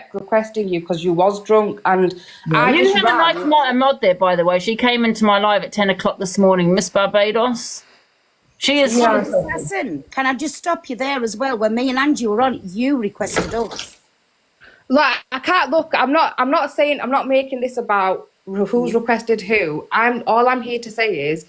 kept requesting you because you was drunk, and I You just have a nice mod there, by the way. She came into my live at 10 o'clock this morning, Miss Barbados. She is. Listen, can I just stop you there as well? When me and Angie were on, you requested us. Like, I can't look. I'm not saying. I'm not making this about who's requested who. All I'm here to say is,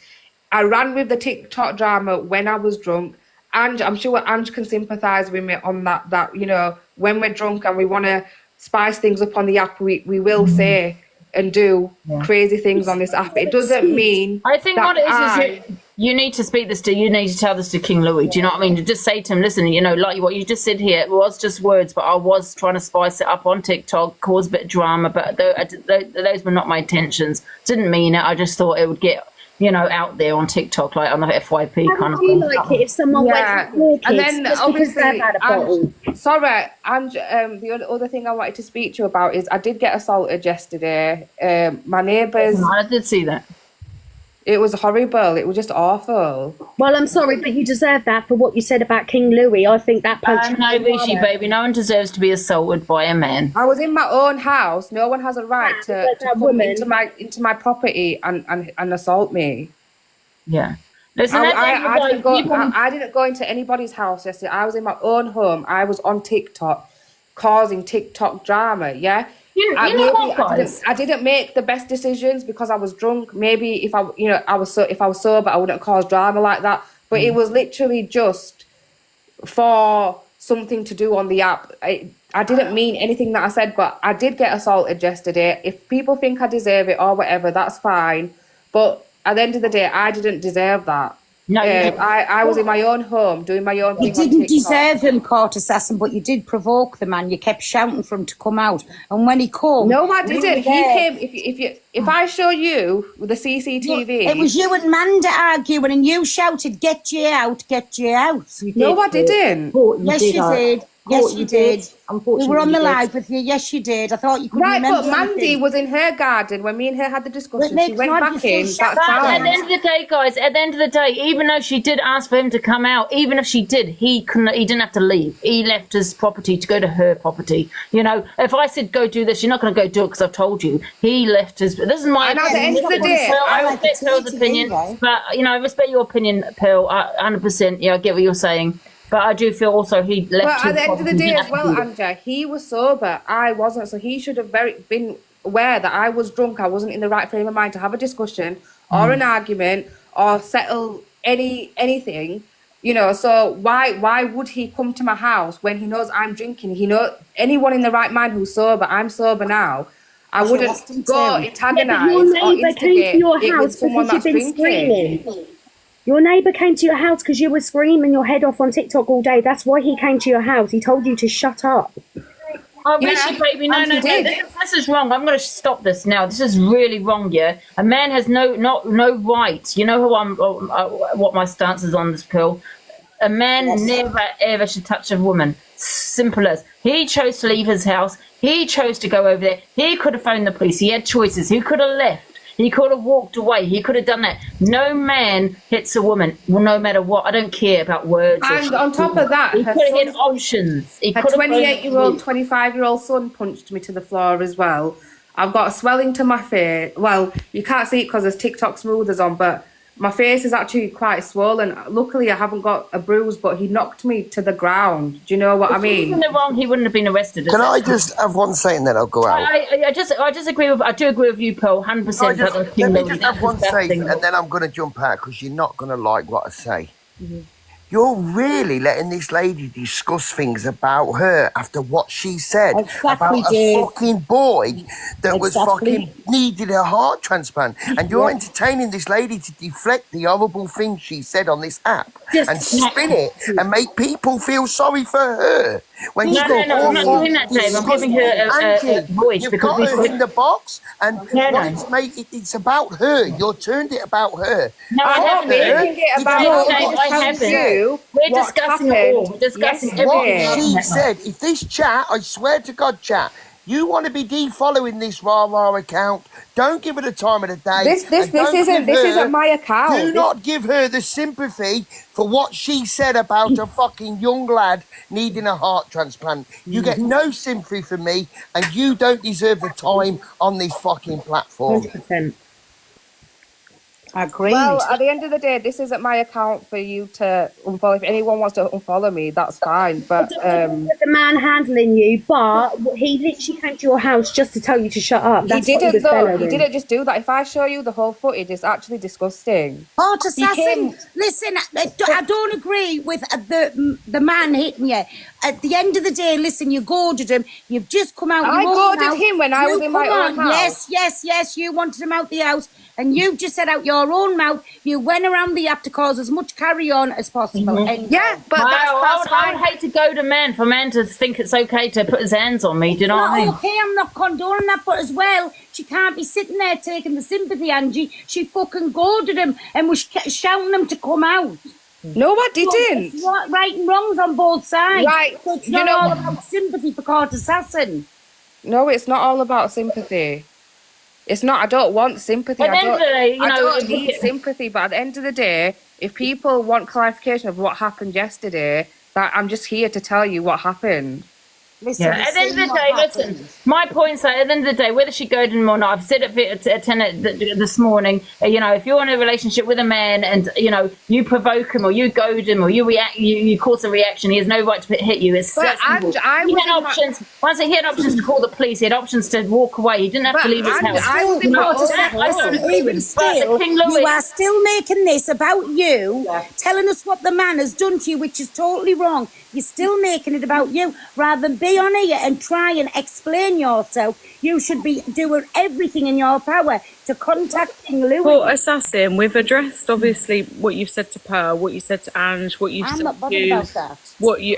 I ran with the TikTok drama when I was drunk, and I'm sure Ange can sympathise with me on that. That, you know, when we're drunk and we want to spice things up on the app, we will say and do crazy things on this app. It doesn't mean. I think what it is you need to speak this to. You need to tell this to King Louis. Do you know what I mean? To just say to him, listen, you know, like what you just said here, it was just words, but I was trying to spice it up on TikTok, cause a bit of drama, but those were not my intentions. Didn't mean it. I just thought it would get, you know, out there on TikTok, like on the FYP kind of thing. Like it if someone went to kids, and then just obviously, because they've had a bottle. Sorry, and the other thing I wanted to speak to you about is I did get assaulted yesterday. My neighbours. I did see that. It was horrible. It was just awful. Well, I'm sorry, but you deserve that for what you said about King Louis. I think that no, Vichy, baby, no one deserves to be assaulted by a man. I was in my own house. No one has a right to come into my property and assault me. Yeah. Listen, I didn't go into anybody's house yesterday. I was in my own home. I was on TikTok, causing TikTok drama. Yeah. I didn't make the best decisions because I was drunk. Maybe if I was sober, I wouldn't cause drama like that. But it was literally just for something to do on the app. I didn't mean anything that I said, but I did get assaulted yesterday. If people think I deserve it or whatever, that's fine. But at the end of the day, I didn't deserve that. No, I was in my own home doing my own thing. You didn't deserve him, court assassin, but you did provoke the man. You kept shouting for him to come out, and when he came, no, I didn't. He came. If I show you with the CCTV, it was you and Manda arguing, and you shouted, "Get you out! Get you out!" No, I didn't. Yes, you did. Yes, you did. Unfortunately, we were on the live with you. Yes, you did. I thought you couldn't remember. Right, but Mandy was in her garden when me and her had the discussion. She went back in. At the end of the day, guys, at the end of the day, even though she did ask for him to come out, even if she did, he didn't have to leave. He left his property to go to her property. You know, if I said go do this, you're not going to go do it because I've told you. He left his. This is my. And at the end of the day, I respect Pearl's opinion, but you know, I respect your opinion, Pearl. 100%. Yeah, I get what you're saying. But I do feel also he left. But at the end of the day as well, Angie, he was sober. I wasn't, so he should have been aware that I was drunk. I wasn't in the right frame of mind to have a discussion or an argument or settle anything. You know, so why would he come to my house when he knows I'm drinking? He knows anyone in the right mind who's sober. I'm sober now. I wouldn't go antagonise or instigate it with someone that's drinking. Your neighbour came to your house because you were screaming your head off on TikTok all day. That's why he came to your house. He told you to shut up. Oh, Richie, baby, no, this is wrong. I'm going to stop this now. This is really wrong, yeah? A man has no rights. You know what my stance is on this, Pill? A man never, ever should touch a woman. Simple as. He chose to leave his house. He chose to go over there. He could have phoned the police. He had choices. He could have left. He could have walked away. He could have done that. No man hits a woman, well, no matter what. I don't care about words. And on top of that, he could have had options. Her 28-year-old, 25-year-old son punched me to the floor as well. I've got a swelling to my face. Well, you can't see it because there's TikTok smoothers on, but my face is actually quite swollen. Luckily, I haven't got a bruise, but he knocked me to the ground. Do you know what I mean? If he was in the wrong, he wouldn't have been arrested. Can I just have one say and then I'll go out? I do agree with you, Paul, 100%. Let me just have one say and then I'm going to jump out because you're not going to like what I say. Mm-hmm. You're really letting this lady discuss things about her after what she said about a fucking boy that was fucking needed a heart transplant. And you're entertaining this lady to deflect the horrible things she said on this app and spin it and make people feel sorry for her. When no, I'm not doing that, Dave. I'm giving her a voice you've because got her in the box, and it's about her. You turned it about her. No, I haven't. It about I haven't. We're discussing it all. We're discussing everything. What she said. If this chat, I swear to God, chat, You want to be defollowing this rah account. Don't give her the time of the day. This isn't my account. Do not give her the sympathy for what she said about a fucking young lad needing a heart transplant. You get no sympathy from me, and you don't deserve the time on this fucking platform. 100%. Agreed. Well, at the end of the day, this isn't my account for you to unfollow. If anyone wants to unfollow me, that's fine. But the man handling you, but he literally came to your house just to tell you to shut up. he didn't though. He didn't just do that. If I show you the whole footage, it's actually disgusting. Heart assassin, listen, I don't agree with the man hitting you. At the end of the day, listen, you goaded him. You've just come out. I goaded him when I was in my own house. Yes. You wanted him out the house, and you've just said out your own mouth. You went around the app to cause as much carry on as possible. And Yeah, but I would hate to go to men for men to think it's okay to put his hands on me. Do you know what I mean? Okay, I'm not condoning that, but as well, she can't be sitting there taking the sympathy, Angie. She fucking goaded him and was shouting him to come out. No, I didn't. It's right and wrongs on both sides. Right, So it's not all about sympathy for Court Assassin. No, it's not all about sympathy. It's not. I don't want sympathy. At the end of the day, I don't need sympathy. But at the end of the day, if people want clarification of what happened yesterday, that I'm just here to tell you what happened. Listen, At the end of the day, listen, my point's that at the end of the day, whether she goaded him or not, I've said it at 10 this morning, if you're in a relationship with a man and, you provoke him or you goad him or you react, you cause a reaction, he has no right to hit you. It's that simple. He had options. Once he had options to call the police, he had options to walk away. He didn't have to leave his house. Even still, you are still making this about you, telling us what the man has done to you, which is totally wrong. You're still making it about you. Rather than be on here and try and explain yourself, you should be doing everything in your power to contact King Louis. Well, Assassin, we've addressed obviously what you've said to Pearl, what you said to Ange, what you've said I'm not to bothered you. about that.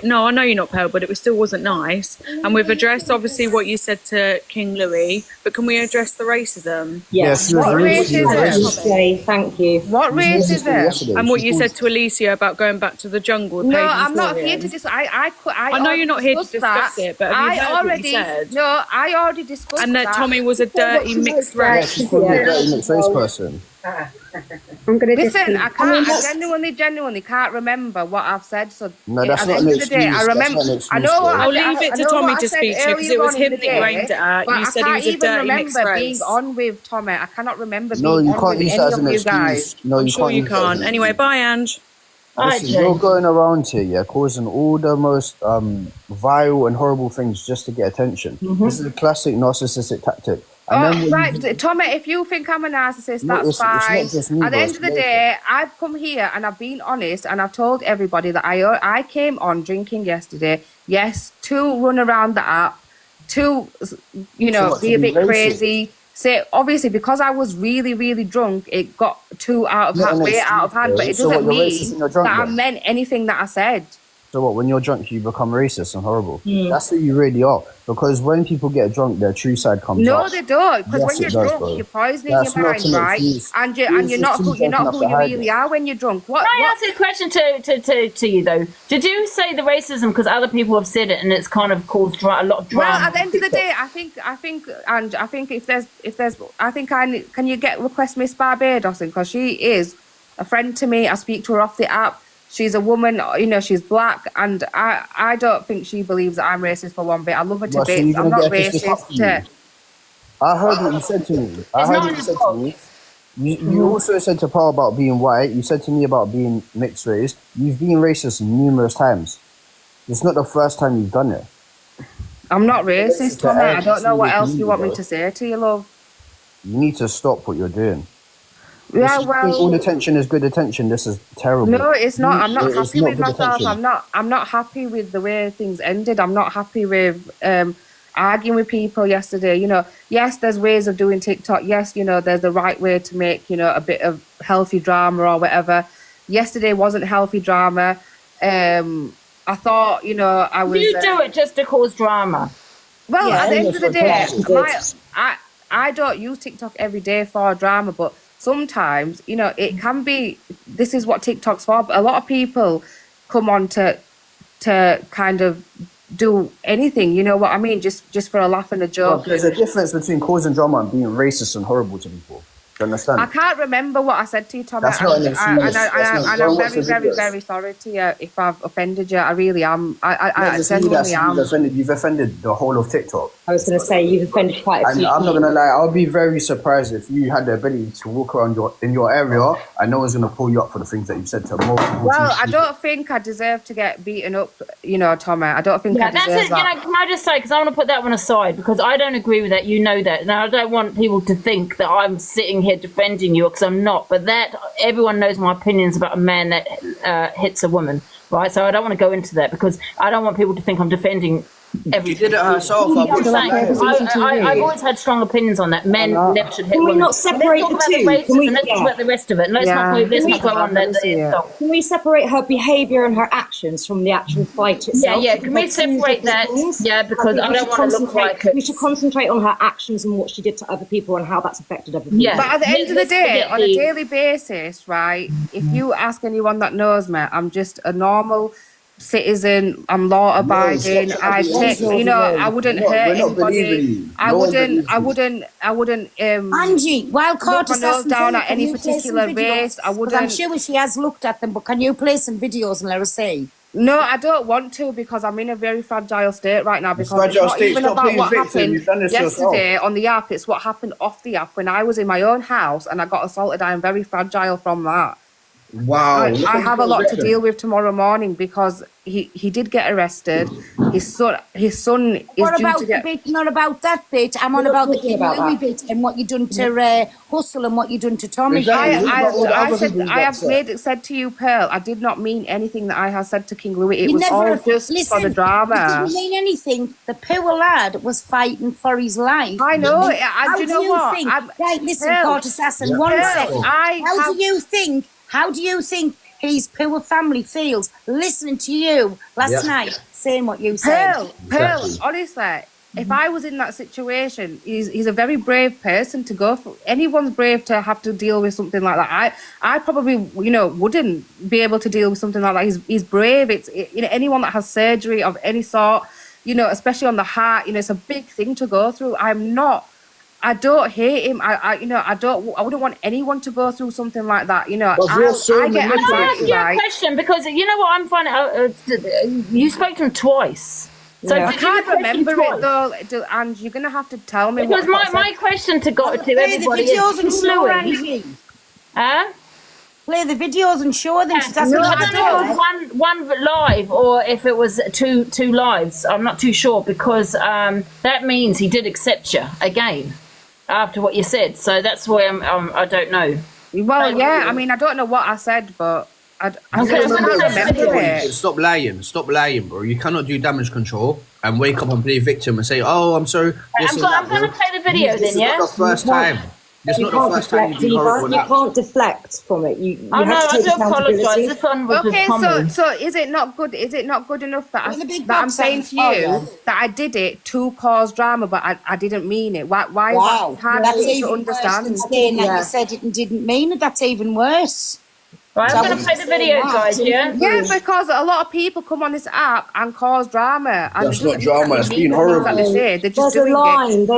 No, I know you're not Pearl, but it still wasn't nice. And we've addressed obviously what you said to King Louis, but can we address the racism? Yes. What racism? Thank you. What racism? And what you said to Alicia about going back to the jungle. No, I'm not here to discuss. I know you're not here to discuss it, but have you heard what you said? No, I already discussed And that Tommy was a dirty mixed race. She's probably a dirty mixed race person. I'm gonna listen. I genuinely can't remember what I've said. So No, that's at the not end an of the day, excuse. I remember. That's not an excuse, I know what though. I'll leave it to Tommy to speak to you because it was him that you aimed it at. You said he was a dirty mixed I can't even remember race. being on with Tommy. I cannot remember being No, you on can't with use any that as of an you guys. excuse. No, I'm you sure can't. you use that as can't. an Anyway, excuse. bye, Ange. Listen, you're going around here, causing all the most vile and horrible things just to get attention. This is a classic narcissistic tactic. And Right, Tommy, if you think I'm a narcissist, that's fine. It's not just me, At the end of the day, I've come here and I've been honest and I've told everybody that I came on drinking yesterday, yes, to run around the app, to, be a bit crazy. Say, obviously, because I was really, really drunk, it got way out of hand, but it doesn't mean that I meant anything that I said. So what, when you're drunk, you become racist and horrible? That's who you really are. Because when people get drunk, their true side comes out. No, they don't. Because when you're drunk, you're poisoning your mind, right? And you're not who you really are when you're drunk. Can I ask a question to you though? Did you say the racism because other people have said it and it's kind of caused a lot of drama? Well, at the end of the day, I think, and I think if there's, I think can you request Miss Barbados because she is a friend to me. I speak to her off the app. She's a woman, she's black, and I don't think she believes that I'm racist for one bit. I love her to bits. I'm not racist. I heard what you said to me. You also said to Paul about being white. You said to me about being mixed race. You've been racist numerous times. It's not the first time you've done it. I'm not racist, Tommy. I don't know what else you want me to say to you, love. You need to stop what you're doing. Yeah, all attention is good attention. This is terrible. No, it's not. I'm not happy with myself. I'm not happy with the way things ended. I'm not happy with arguing with people yesterday. Yes, there's ways of doing TikTok. Yes, there's the right way to make, a bit of healthy drama or whatever. Yesterday wasn't healthy drama. I thought, I was... You do it just to cause drama. Well, at the end of the day, I don't use TikTok every day for drama, but sometimes, it can be, this is what TikTok's for, but a lot of people come on to kind of do anything. You know what I mean? Just for a laugh and a joke. There's a difference between causing drama and being racist and horrible to people. Do you understand? I can't remember what I said to you, Tom. That's not an excuse. And I'm very, very sorry to you if I've offended you. I really am. I genuinely am. You've offended the whole of TikTok. I was going to say, you've offended quite a few. I'm not going to lie, I'll be very surprised if you had the ability to walk around in your area and no one's going to pull you up for the things that you've said to multiple Well, I don't think I deserve to get beaten up, you know, Tommy. I don't think I deserve that. You know, can I just say, because I want to put that one aside, because I don't agree with that, you know that, and I don't want people to think that I'm sitting here defending you, because I'm not, but that, everyone knows my opinions about a man that hits a woman, right? So I don't want to go into that, because I don't want people to think I'm defending everything. She did it herself. I've always had strong opinions on that. Men never should hit women. Can we not separate the two? Let's talk about the rest of it. Let's not go on that. Can we separate her behaviour and her actions from the actual fight itself? Yeah. Can we separate that? Yeah, because I don't want to look like it. We should concentrate on her actions and what she did to other people and how that's affected other people. Yeah. But at the end of the day, on a daily basis, right, if you ask anyone that knows me, I'm just a normal citizen. I'm law abiding. I take, you know, I wouldn't hurt anybody. I wouldn't Angie, while Carter's down at any particular race. I wouldn't. I'm sure she has looked at them, but can you play some videos and let us see? No, I don't want to, because I'm in a very fragile state right now, because it's not even about what happened yesterday on the app. It's what happened off the app when I was in my own house and I got assaulted. I am very fragile from that. Wow. I have a lot to deal with tomorrow morning, because he did get arrested. His son is what due about to get... the bit, not about that bit. I'm on about the King Louis bit and what you done to Hustle and what you done to Tommy. I said to you, Pearl, I did not mean anything that I have said to King Louis. It was all just for the drama. It didn't mean anything. The poor lad was fighting for his life. I know. How do you think? Right, listen, Court Assassin, 1 second. How do you think his poor family feels listening to you last night saying what you said? Pearl, honestly, if I was in that situation, he's a very brave person to go for. Anyone's brave to have to deal with something like that. I probably, you know, wouldn't be able to deal with something like that. He's brave. It's, you know, anyone that has surgery of any sort, you know, especially on the heart, you know, it's a big thing to go through. I don't hate him. I wouldn't want anyone to go through something like that. You know, Can I ask you a question? Because you know what I'm finding out. You spoke to him twice. So I can't remember it though, and you're gonna have to tell me. Because my question to everybody is Louis. Play the videos and show them. I don't know if it was one live or if it was two lives. I'm not too sure, because that means he did accept you again after what you said. So that's why I don't know. Well, yeah, I mean, I don't know what I said, but I remember it. Stop lying, bro. You cannot do damage control and wake up and play victim and say, "Oh, I'm sorry." I'm going to play the video then. Yeah. It's not the first time. It's not the first time you can't deflect from it. I do apologise. This one was okay. So is it not good? Is it not good enough that I'm saying to you that I did it to cause drama, but I didn't mean it? Why is that hard to understand? Worse than saying that you said it and didn't mean it. That's even worse. Right, I'm going to play the video, guys, yeah? Yeah, because a lot of people come on this app and cause drama. And that's not drama, it's being horrible. They're just doing it.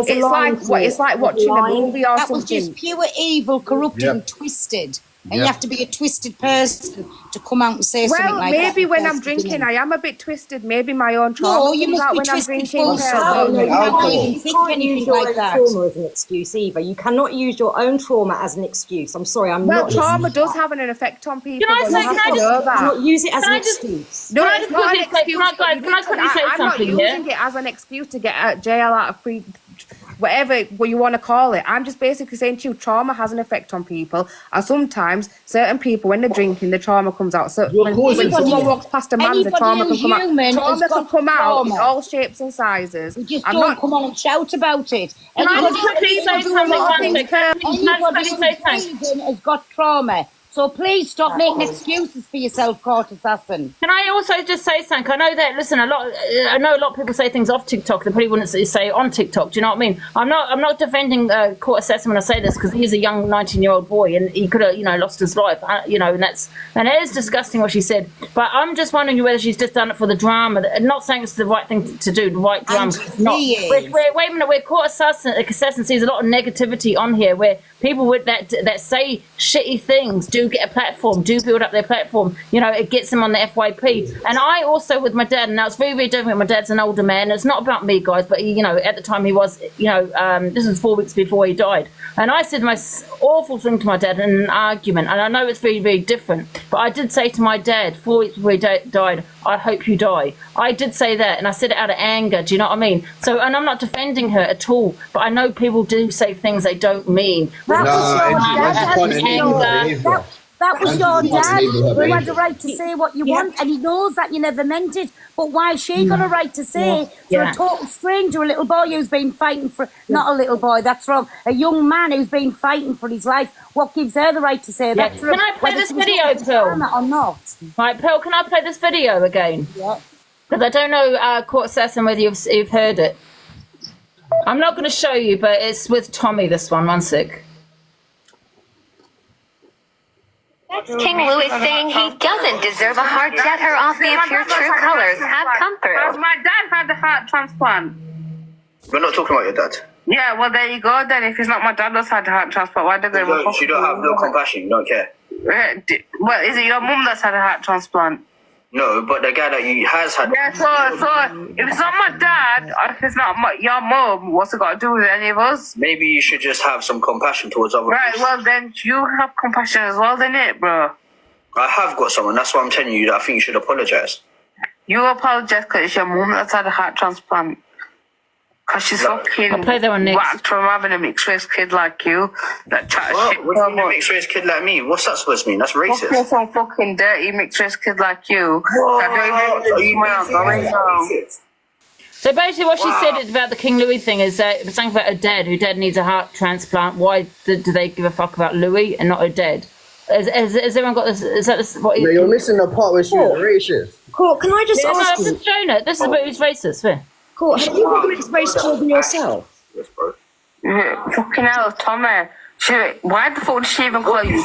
It's like watching a movie or something. That was just pure evil, corrupted and twisted. And you have to be a twisted person to come out and say something like that. Well, maybe when I'm drinking, I am a bit twisted. Maybe my own trauma comes out when I'm drinking. You can't use your own trauma as an excuse either. You cannot use your own trauma as an excuse. I'm sorry, I'm not. Well, trauma does have an effect on people. Can I not use it as an excuse. No, it's not an excuse. Can I quickly say something? I'm not using it as an excuse to get out of jail out of free. Whatever you want to call it. I'm just basically saying to you, trauma has an effect on people, and sometimes certain people, when they're drinking, the trauma comes out. So when someone walks past a man, the trauma can come out. Trauma can come out in all shapes and sizes. You just don't come on and shout about it. Can I just quickly say something? Anybody has got trauma. So please stop making excuses for yourself, court assassin. Can I also just say something? I know that, listen, I know a lot of people say things off TikTok that probably wouldn't say on TikTok. Do you know what I mean? I'm not defending court assassin when I say this, because he's a young 19-year-old boy and he could have, lost his life. And it is disgusting what she said. But I'm just wondering whether she's just done it for the drama. I'm not saying it's the right thing to do, the right drama. Not. Wait a minute. Where court assassin sees a lot of negativity on here, where people with that say shitty things do get a platform, do build up their platform. It gets them on the FYP. And I also, with my dad, and now it's very, very different. My dad's an older man. It's not about me, guys, but he, at the time he was, this was 4 weeks before he died. And I said my awful thing to my dad in an argument. And I know it's very, very different, but I did say to my dad 4 weeks before he died, I hope you die. I did say that, and I said it out of anger. Do you know what I mean? So, and I'm not defending her at all, but I know people do say things they don't mean. That was your dad who had the right to say what you want, and he knows that you never meant it. But why she got a right to say for a total stranger, a little boy who's been fighting for, not a little boy, that's wrong, a young man who's been fighting for his life, what gives her the right to say that? Can I play this video, Pearl? Or not? Right, Pearl, can I play this video again? Yeah. Because I don't know, Court Assassin, whether you've heard it. I'm not going to show you, but it's with Tommy, this one. One sec. That's King Louis saying he doesn't deserve a heart. Get her off the If Your True Colors have come through. My dad had a heart transplant. We're not talking about your dad. Yeah, well, there you go then. If it's not my dad that's had a heart transplant, why did they... You don't have no compassion, you don't care. Well, is it your mum that's had a heart transplant? No, but the guy that has had... Yeah, so if it's not my dad, or if it's not your mum, what's it got to do with any of us? Maybe you should just have some compassion towards other Right, people. well then, you have compassion as well, then it, bro. I have got someone, that's why I'm telling you that I think you should apologise. You apologise because it's your mum that's had a heart transplant. Because she's fucking whacked from having a mixed race kid like you that chat shit. What do you mean a mixed race kid like me? What's that supposed to mean? That's racist. Fucking some fucking dirty mixed race kid like you. So basically what she said about the King Louis thing is that something about her dad, who dad needs a heart transplant. Why do they give a fuck about Louis and not her dad? Has everyone got this? Is that this, what? No, you're missing the part where she was racist. Court, can I just ask I've you? just shown it. This is about who's racist. Yeah. Court, have you got mixed race children yourself? Yes, bro. Fucking hell, Tommy. Why the fuck did she even call you?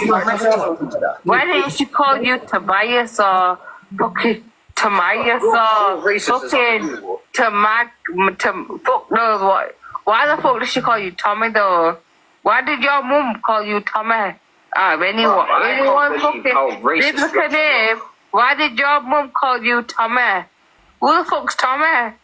Why didn't she call you Tobias or fucking Tomias or fucking fuck knows what? Why the fuck did she call you Tommy though? Why did your mum call you Tommy? Anyone fucking biblical name. Why did your mum call you Tommy? Who the fuck's Tommy?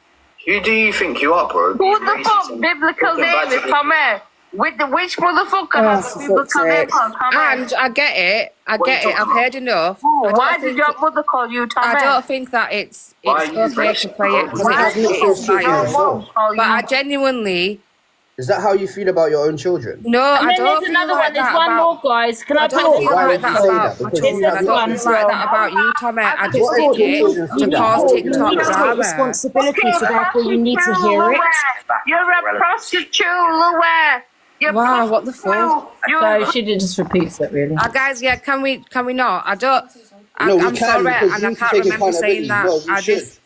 Who do you think you are, bro? Who the fuck biblical name is Tommy? Which motherfucker has a biblical name called Tommy? And I get it. I've heard enough. Why did your mother call you Tommy? I don't think that it's okay to play it because it is biased. But I genuinely... Is that how you feel about your own children? No, and I don't there's feel another like one. There's that one about, more, guys. Can I don't feel like that about my children. I don't feel like that about you, Tommy. I just think it to cause TikTok You need to take drama. responsibility, so therefore you need to hear it. You're a prostitute, Louis. Wow, what the fuck? So she did just repeats it, really. Guys, yeah, can we not? I'm can, sorry, because and I you can't take remember saying that. No, I just,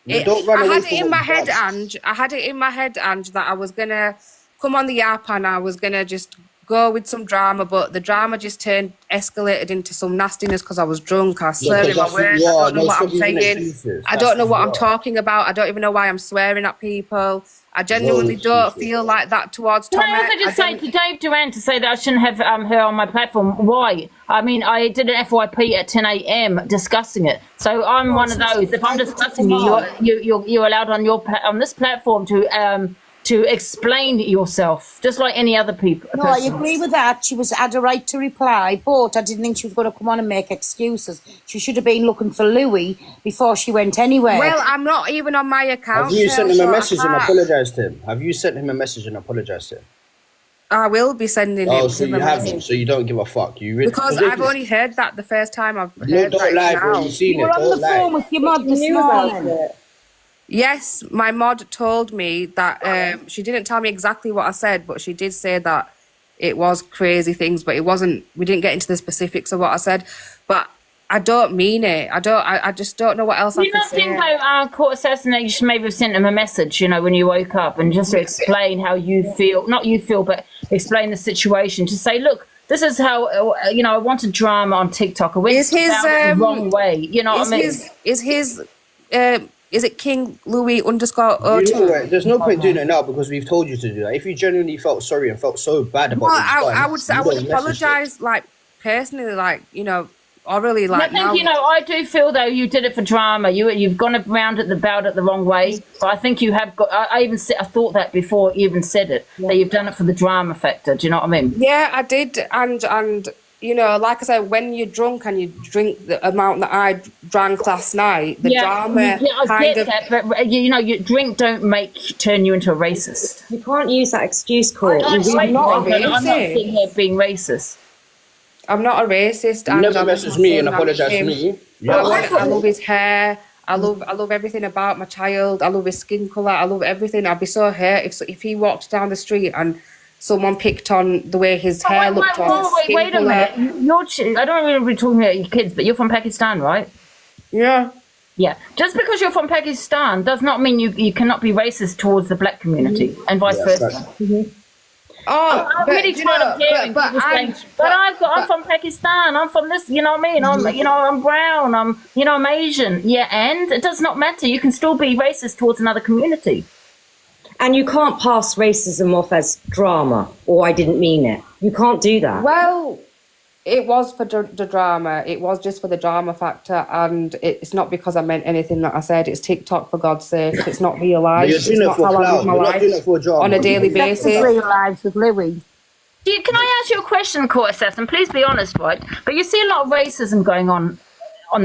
don't run I away had from it in my what you head, have. Ange. I had it in my head, Ange, that I was gonna come on the app and I was gonna just go with some drama, but the drama just escalated into some nastiness because I was drunk. I slurred in my words. I don't know what I'm saying. I don't know what I'm talking about. I don't even know why I'm swearing at people. I genuinely don't feel like that towards Tommy. Can I also just say to Dave Durant to say that I shouldn't have her on my platform? Why? I mean, I did an FYP at 10 a.m. discussing it. So I'm one of those. If I'm discussing you're allowed on this platform to explain yourself, just like any other people. No, I agree with that. She had a right to reply, but I didn't think she was going to come on and make excuses. She should have been looking for Louis before she went anywhere. Well, I'm not even on my account. Have you sent him a message and apologised to him? Have you sent him a message and apologised to him? I will be sending him. Oh, so you haven't. So you don't give a fuck. You really, because I've only heard that the first time I've heard don't that lie, now. bro. You've seen you were on the phone with your mum this morning. Yes, my mod told me that she didn't tell me exactly what I said, but she did say that it was crazy things, but it wasn't. We didn't get into the specifics of what I said, but I don't mean it. I just don't know what else I You can don't say. think how court assassination, you should maybe have sent him a message, you know, when you woke up, and just to explain how you feel, not you feel, but explain the situation. To say, look, this is how, you know, I wanted drama on TikTok. I went the wrong way. You know what I mean? Is it King Louis _02? You know, right, there's no point doing it now because we've told you to do that. If you genuinely felt sorry and felt so bad about it, I would apologize, like, personally, like, you know, or really, like, I think, you know, I do feel though you did it for drama. You've gone around it about it the wrong way. But I think you have got. I thought that before you even said it, that you've done it for the drama factor. Do you know what I mean? Yeah, I did, and you know, like I said, when you're drunk and you drink the amount that I drank last night, the drama I get that, but you know, your drink don't turn you into a racist. You can't use that excuse, Court. I'm not sitting here being racist. I'm not a racist. You never message me and apologize to me. I love his hair. I love everything about my child. I love his skin colour. I love everything. I'd be so hurt if he walked down the street and someone picked on the way his hair looked on his skin wait a minute. I don't really be talking about your kids, but you're from Pakistan, right? Yeah. Yeah. Just because you're from Pakistan does not mean you cannot be racist towards the black community and vice versa. Oh, I'm really tired of hearing people saying, I'm from Pakistan, I'm from this, you know what I mean? I'm brown, I'm Asian. Yeah, and it does not matter. You can still be racist towards another community. And you can't pass racism off as drama or I didn't mean it. You can't do that. Well, it was for the drama. It was just for the drama factor, and it's not because I meant anything that I said. It's TikTok, for God's sake. It's not real life. You're doing it for clout. You're not doing it for drama. On a daily basis. Real lives with Louis. Can I ask you a question, Court Assassin? Please be honest, right? But you see a lot of racism going on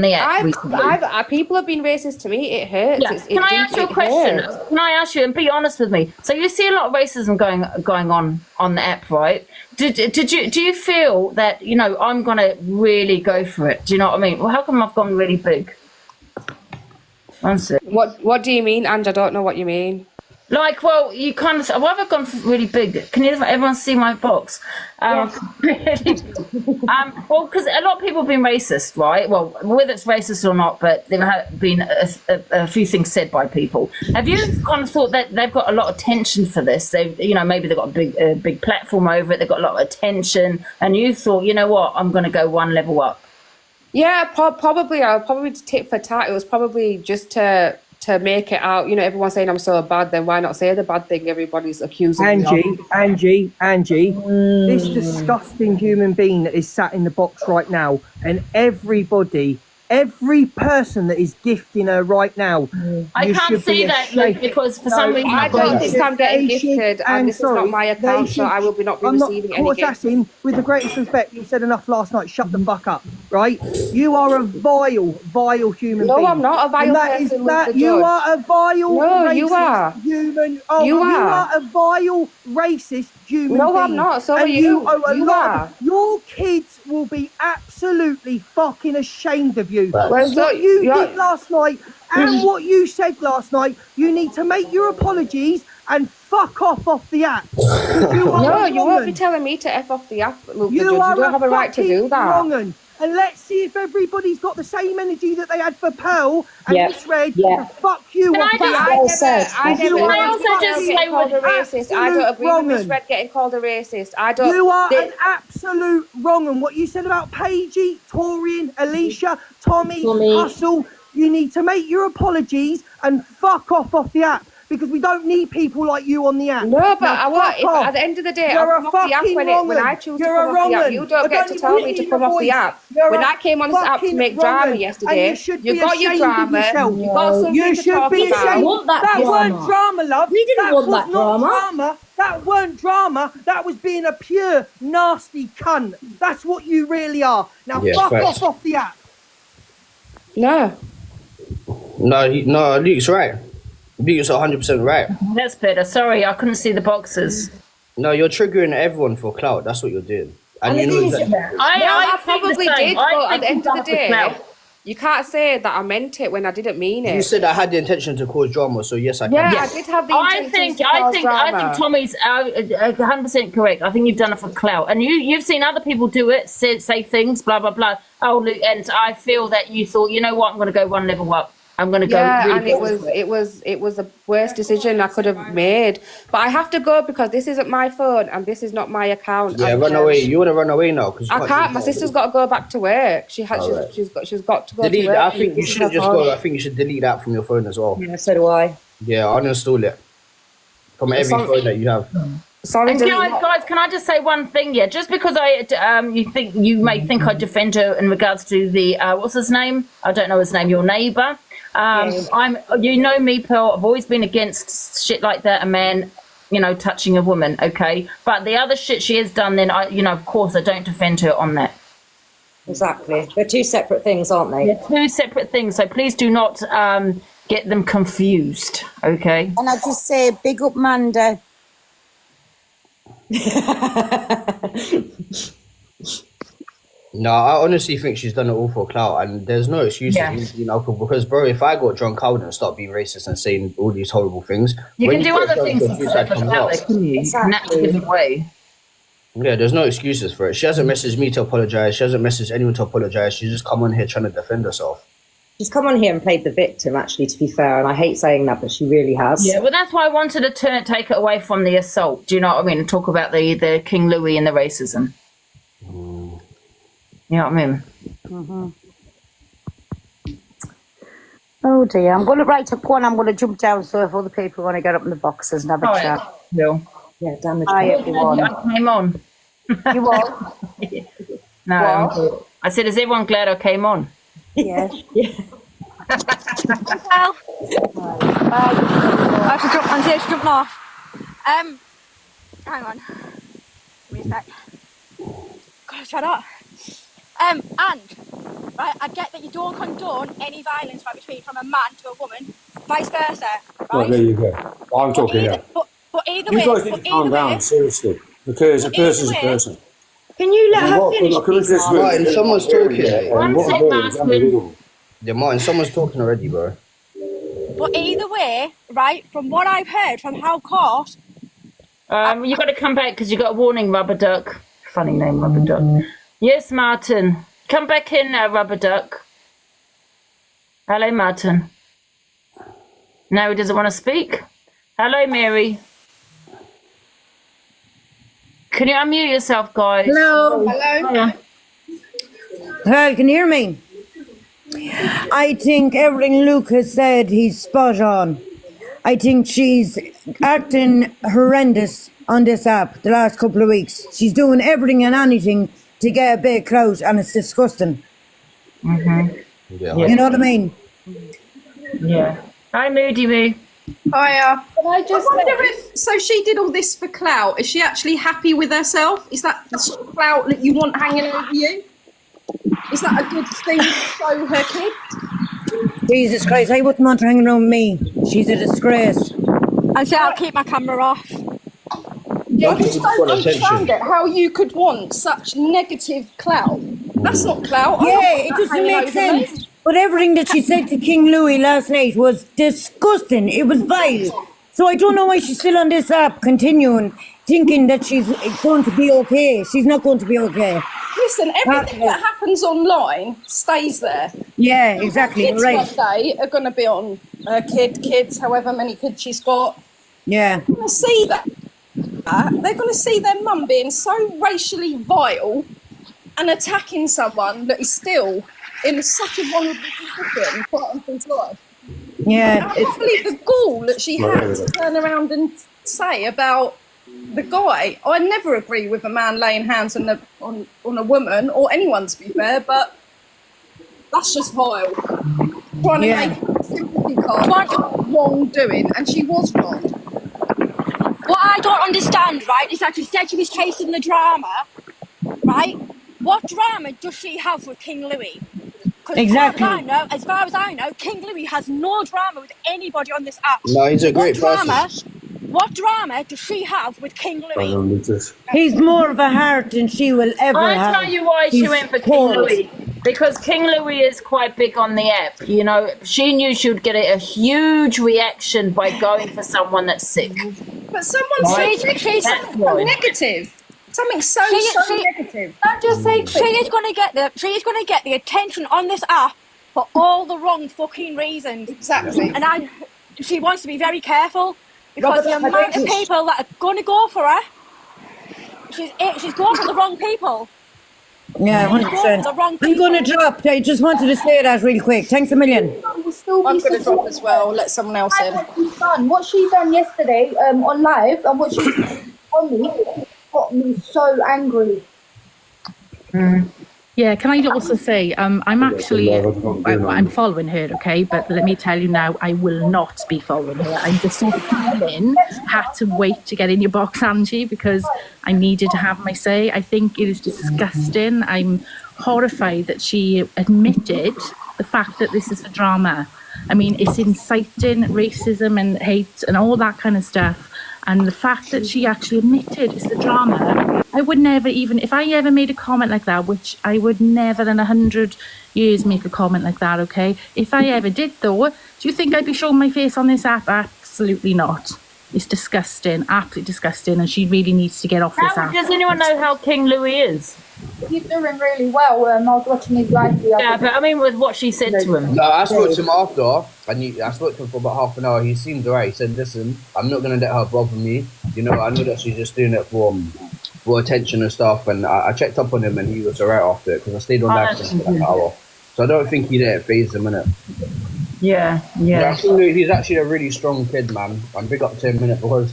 the app recently. People have been racist to me. It hurts. Yeah. Can I ask you a question? Can I ask you, and be honest with me? So you see a lot of racism going on the app, right? Do you feel that, you know, I'm gonna really go for it? Do you know what I mean? Well, how come I've gone really big? What do you mean, Angie? I don't know what you mean. Like, well, you kind of. Why have I gone really big? Can everyone see my box? Well, because a lot of people have been racist, right? Well, whether it's racist or not, but there have been a few things said by people. Have you kind of thought that they've got a lot of attention for this? You know, maybe they've got a big platform over it. They've got a lot of attention, and you thought, you know what, I'm going to go one level up. Yeah, probably. I'll probably tit for tat. It was probably just to make it out, you know, everyone's saying I'm so bad, then why not say the bad thing everybody's accusing me of? Angie, this disgusting human being that is sat in the box right now, and every person that is gifting her right now. I can't see that, Luke, because for some reason I don't think I'm getting gifted, and this is not my account, so I will not be receiving any gifts. Assassin, with the greatest respect, you said enough last night. Shut the fuck up, right? You are a vile human being. No, I'm not a vile person. You are a vile racist you are. Human. Oh, you are a vile racist human being. No, I'm not. So are you. You are. Your kids will be absolutely fucking ashamed of you. Well, what you did last night and what you said last night, you need to make your apologies and fuck off the app. You won't be telling me to F off the app, Luke. You don't have a right to do that. And let's see if everybody's got the same energy that they had for Pearl and Miss Red to fuck you off the app. I don't agree with Miss Red getting called a racist. You are an absolute wrong. And what you said about Paigey, Torian, Alicia, Tommy, Hustle, you need to make your apologies and fuck off the app. Because we don't need people like you on the app. No, but at the end of the day, I'll come off the app when I choose to come off the app. You don't get to tell me to come off the app. When I came on this app to make drama yesterday, you got your drama, you got something to talk about. That weren't drama, love. We didn't want that drama. That weren't drama. That was being a pure, nasty cunt. That's what you really are. Now fuck off the app. No, Luke's right. Luke's 100% right. That's better. Sorry, I couldn't see the boxes. No, you're triggering everyone for clout. That's what you're doing. And you know that. I probably did, but at the end of the day, You can't say that I meant it when I didn't mean it. You said I had the intention to cause drama, so yes, I can. Yeah, Yes. I did have the intention I think Tommy's 100% correct. I think you've done it for clout, and you've seen other people do it, say things, blah blah blah. Oh, and I feel that you thought, you know what, I'm going to go one level up. I'm going to go. Yeah, really and it was the worst decision I could have made. But I have to go because this isn't my phone and this is not my account. Yeah, run away. You want to run away now? I can't. My sister's got to go back to work. She's got to go delete to work. I think you shouldn't just go. I think you should delete that from your phone as well. Yeah, so do I. Yeah, uninstall it from every phone that you have. Sorry, and guys, can I just say one thing? Yeah, just because you may think I defend her in regards to the what's his name? I don't know his name. Your neighbour. You know me, Pearl. I've always been against shit like that. A man, touching a woman. Okay, but the other shit she has done, then of course, I don't defend her on that. Exactly, they're two separate things, aren't they? They're two separate things. So please do not get them confused. Okay. And I just say, big up, Manda. No, I honestly think she's done it all for clout, and there's no excuses, because bro, if I got drunk, I wouldn't start being racist and saying all these horrible things. You can do other things for clout, couldn't you? In a different way. Yeah, there's no excuses for it. She hasn't messaged me to apologize. She hasn't messaged anyone to apologize. She's just come on here trying to defend herself. She's come on here and played the victim, actually, to be fair, and I hate saying that, but she really has. Yeah, well, that's why I wanted to take it away from the assault. Do you know what I mean? And talk about the King Louis and the racism. You know what I mean? Mm-hmm. Oh dear, I'm going to write a one. I'm going to jump down so if other people want to get up in the boxes and have a chat. Yeah, damage. Hi everyone. I came on. You what? No, what? I said, is everyone glad I came on? Yes. Yeah. Well, I have to jump. I'm here to jump off. Hang on. Give me a sec. God, shut up. And right, I get that you don't condone any violence from a man to a woman, vice versa. Right? Well, there you go. I'm talking here. But either You way, guys need to calm down, seriously, because a person's a person. Can you let her finish? Martin, someone's talking. One sec, Martin. Yeah, Martin, someone's talking already, bro. But either way, right, from what I've heard from How Court, you got to come back because you got a warning, Rubber Duck. Funny name, Rubber Duck. Yes, Martin. Come back in now, Rubber Duck. Hello, Martin. No, he doesn't want to speak. Hello, Mary. Can you unmute yourself, guys? Hello. hello. Hi, can you hear me? I think everything Luke has said, he's spot on. I think she's acting horrendous on this app the last couple of weeks. She's doing everything and anything to get a bit of clout, and it's disgusting. Mm-hmm. Yeah. You know what I mean? Yeah. Hi, Moody Moo. Hiya. I wonder if, so she did all this for clout. Is she actually happy with herself? Is that the sort of clout that you want hanging over you? Is that a good thing to show her kids? Jesus Christ, I wouldn't want her hanging around me. She's a disgrace. And so I'll keep my camera off. Yeah, I just don't understand it, how you could want such negative clout. That's not clout. Yeah, it doesn't make sense. But everything that she said to King Louis last night was disgusting. It was vile. So I don't know why she's still on this app continuing, thinking that she's going to be okay. She's not going to be okay. Listen, everything that happens online stays there. Yeah, exactly. Kids Right. one day are going to be on kids, however many kids she's got. Yeah. They're going to see that. They're going to see their mum being so racially vile and attacking someone that is still in such a vulnerable position quite often in life. Yeah. I can't believe the gall that she had to turn around and say about the guy. I never agree with a man laying hands on a woman, or anyone to be fair, but that's just vile. Trying to make a sympathy card wrongdoing, and she was wrong. What I don't understand, right, is that she said she was chasing the drama, right? What drama does she have with King Louis? Exactly. As far as I know, King Louis has no drama with anybody on this app. No, he's a great person. What drama does she have with King Louis? He's more of a heart than she will ever have. I'll tell you why she went for King Louis. Because King Louis is quite big on the app. You know, she knew she would get a huge reaction by going for someone that's sick. But someone's she's so negative. Something so negative. Don't just say she is going to get the attention on this app for all the wrong fucking reasons. Exactly. And she wants to be very careful because the amount of people that are going to go for her, she's going for the wrong people. Yeah, 100%. I'm going to drop. I just wanted to say that real quick. Thanks a million. I'm going to drop as well. Let someone else in. What she done yesterday on live and what she on me got me so angry. Yeah, can I also say, I'm actually, I'm following her, okay? But let me tell you now, I will not be following her. I'm just so feeling, had to wait to get in your box, Angie, because I needed to have my say. I think it is disgusting. I'm horrified that she admitted the fact that this is for drama. I mean, it's inciting racism and hate and all that kind of stuff. And the fact that she actually admitted it's the drama, I would never even, if I ever made a comment like that, which I would never in 100 years make a comment like that, okay? If I ever did though, do you think I'd be showing my face on this app? Absolutely not. It's disgusting, absolutely disgusting, and she really needs to get off this app. Does anyone know how King Louis is? He's doing really well. I was watching his live. Yeah, but I mean, with what she said to him. No, I spoke to him after, and I spoke to him for about half an hour. He seemed alright. He said, "Listen, I'm not gonna let her bother me. You know, I know that she's just doing it for attention and stuff." And I checked up on him, and he was alright after it because I stayed on live for like an hour. So I don't think he let it phase him, innit? Yeah. He's actually a really strong kid, man. And big up to him, innit? Because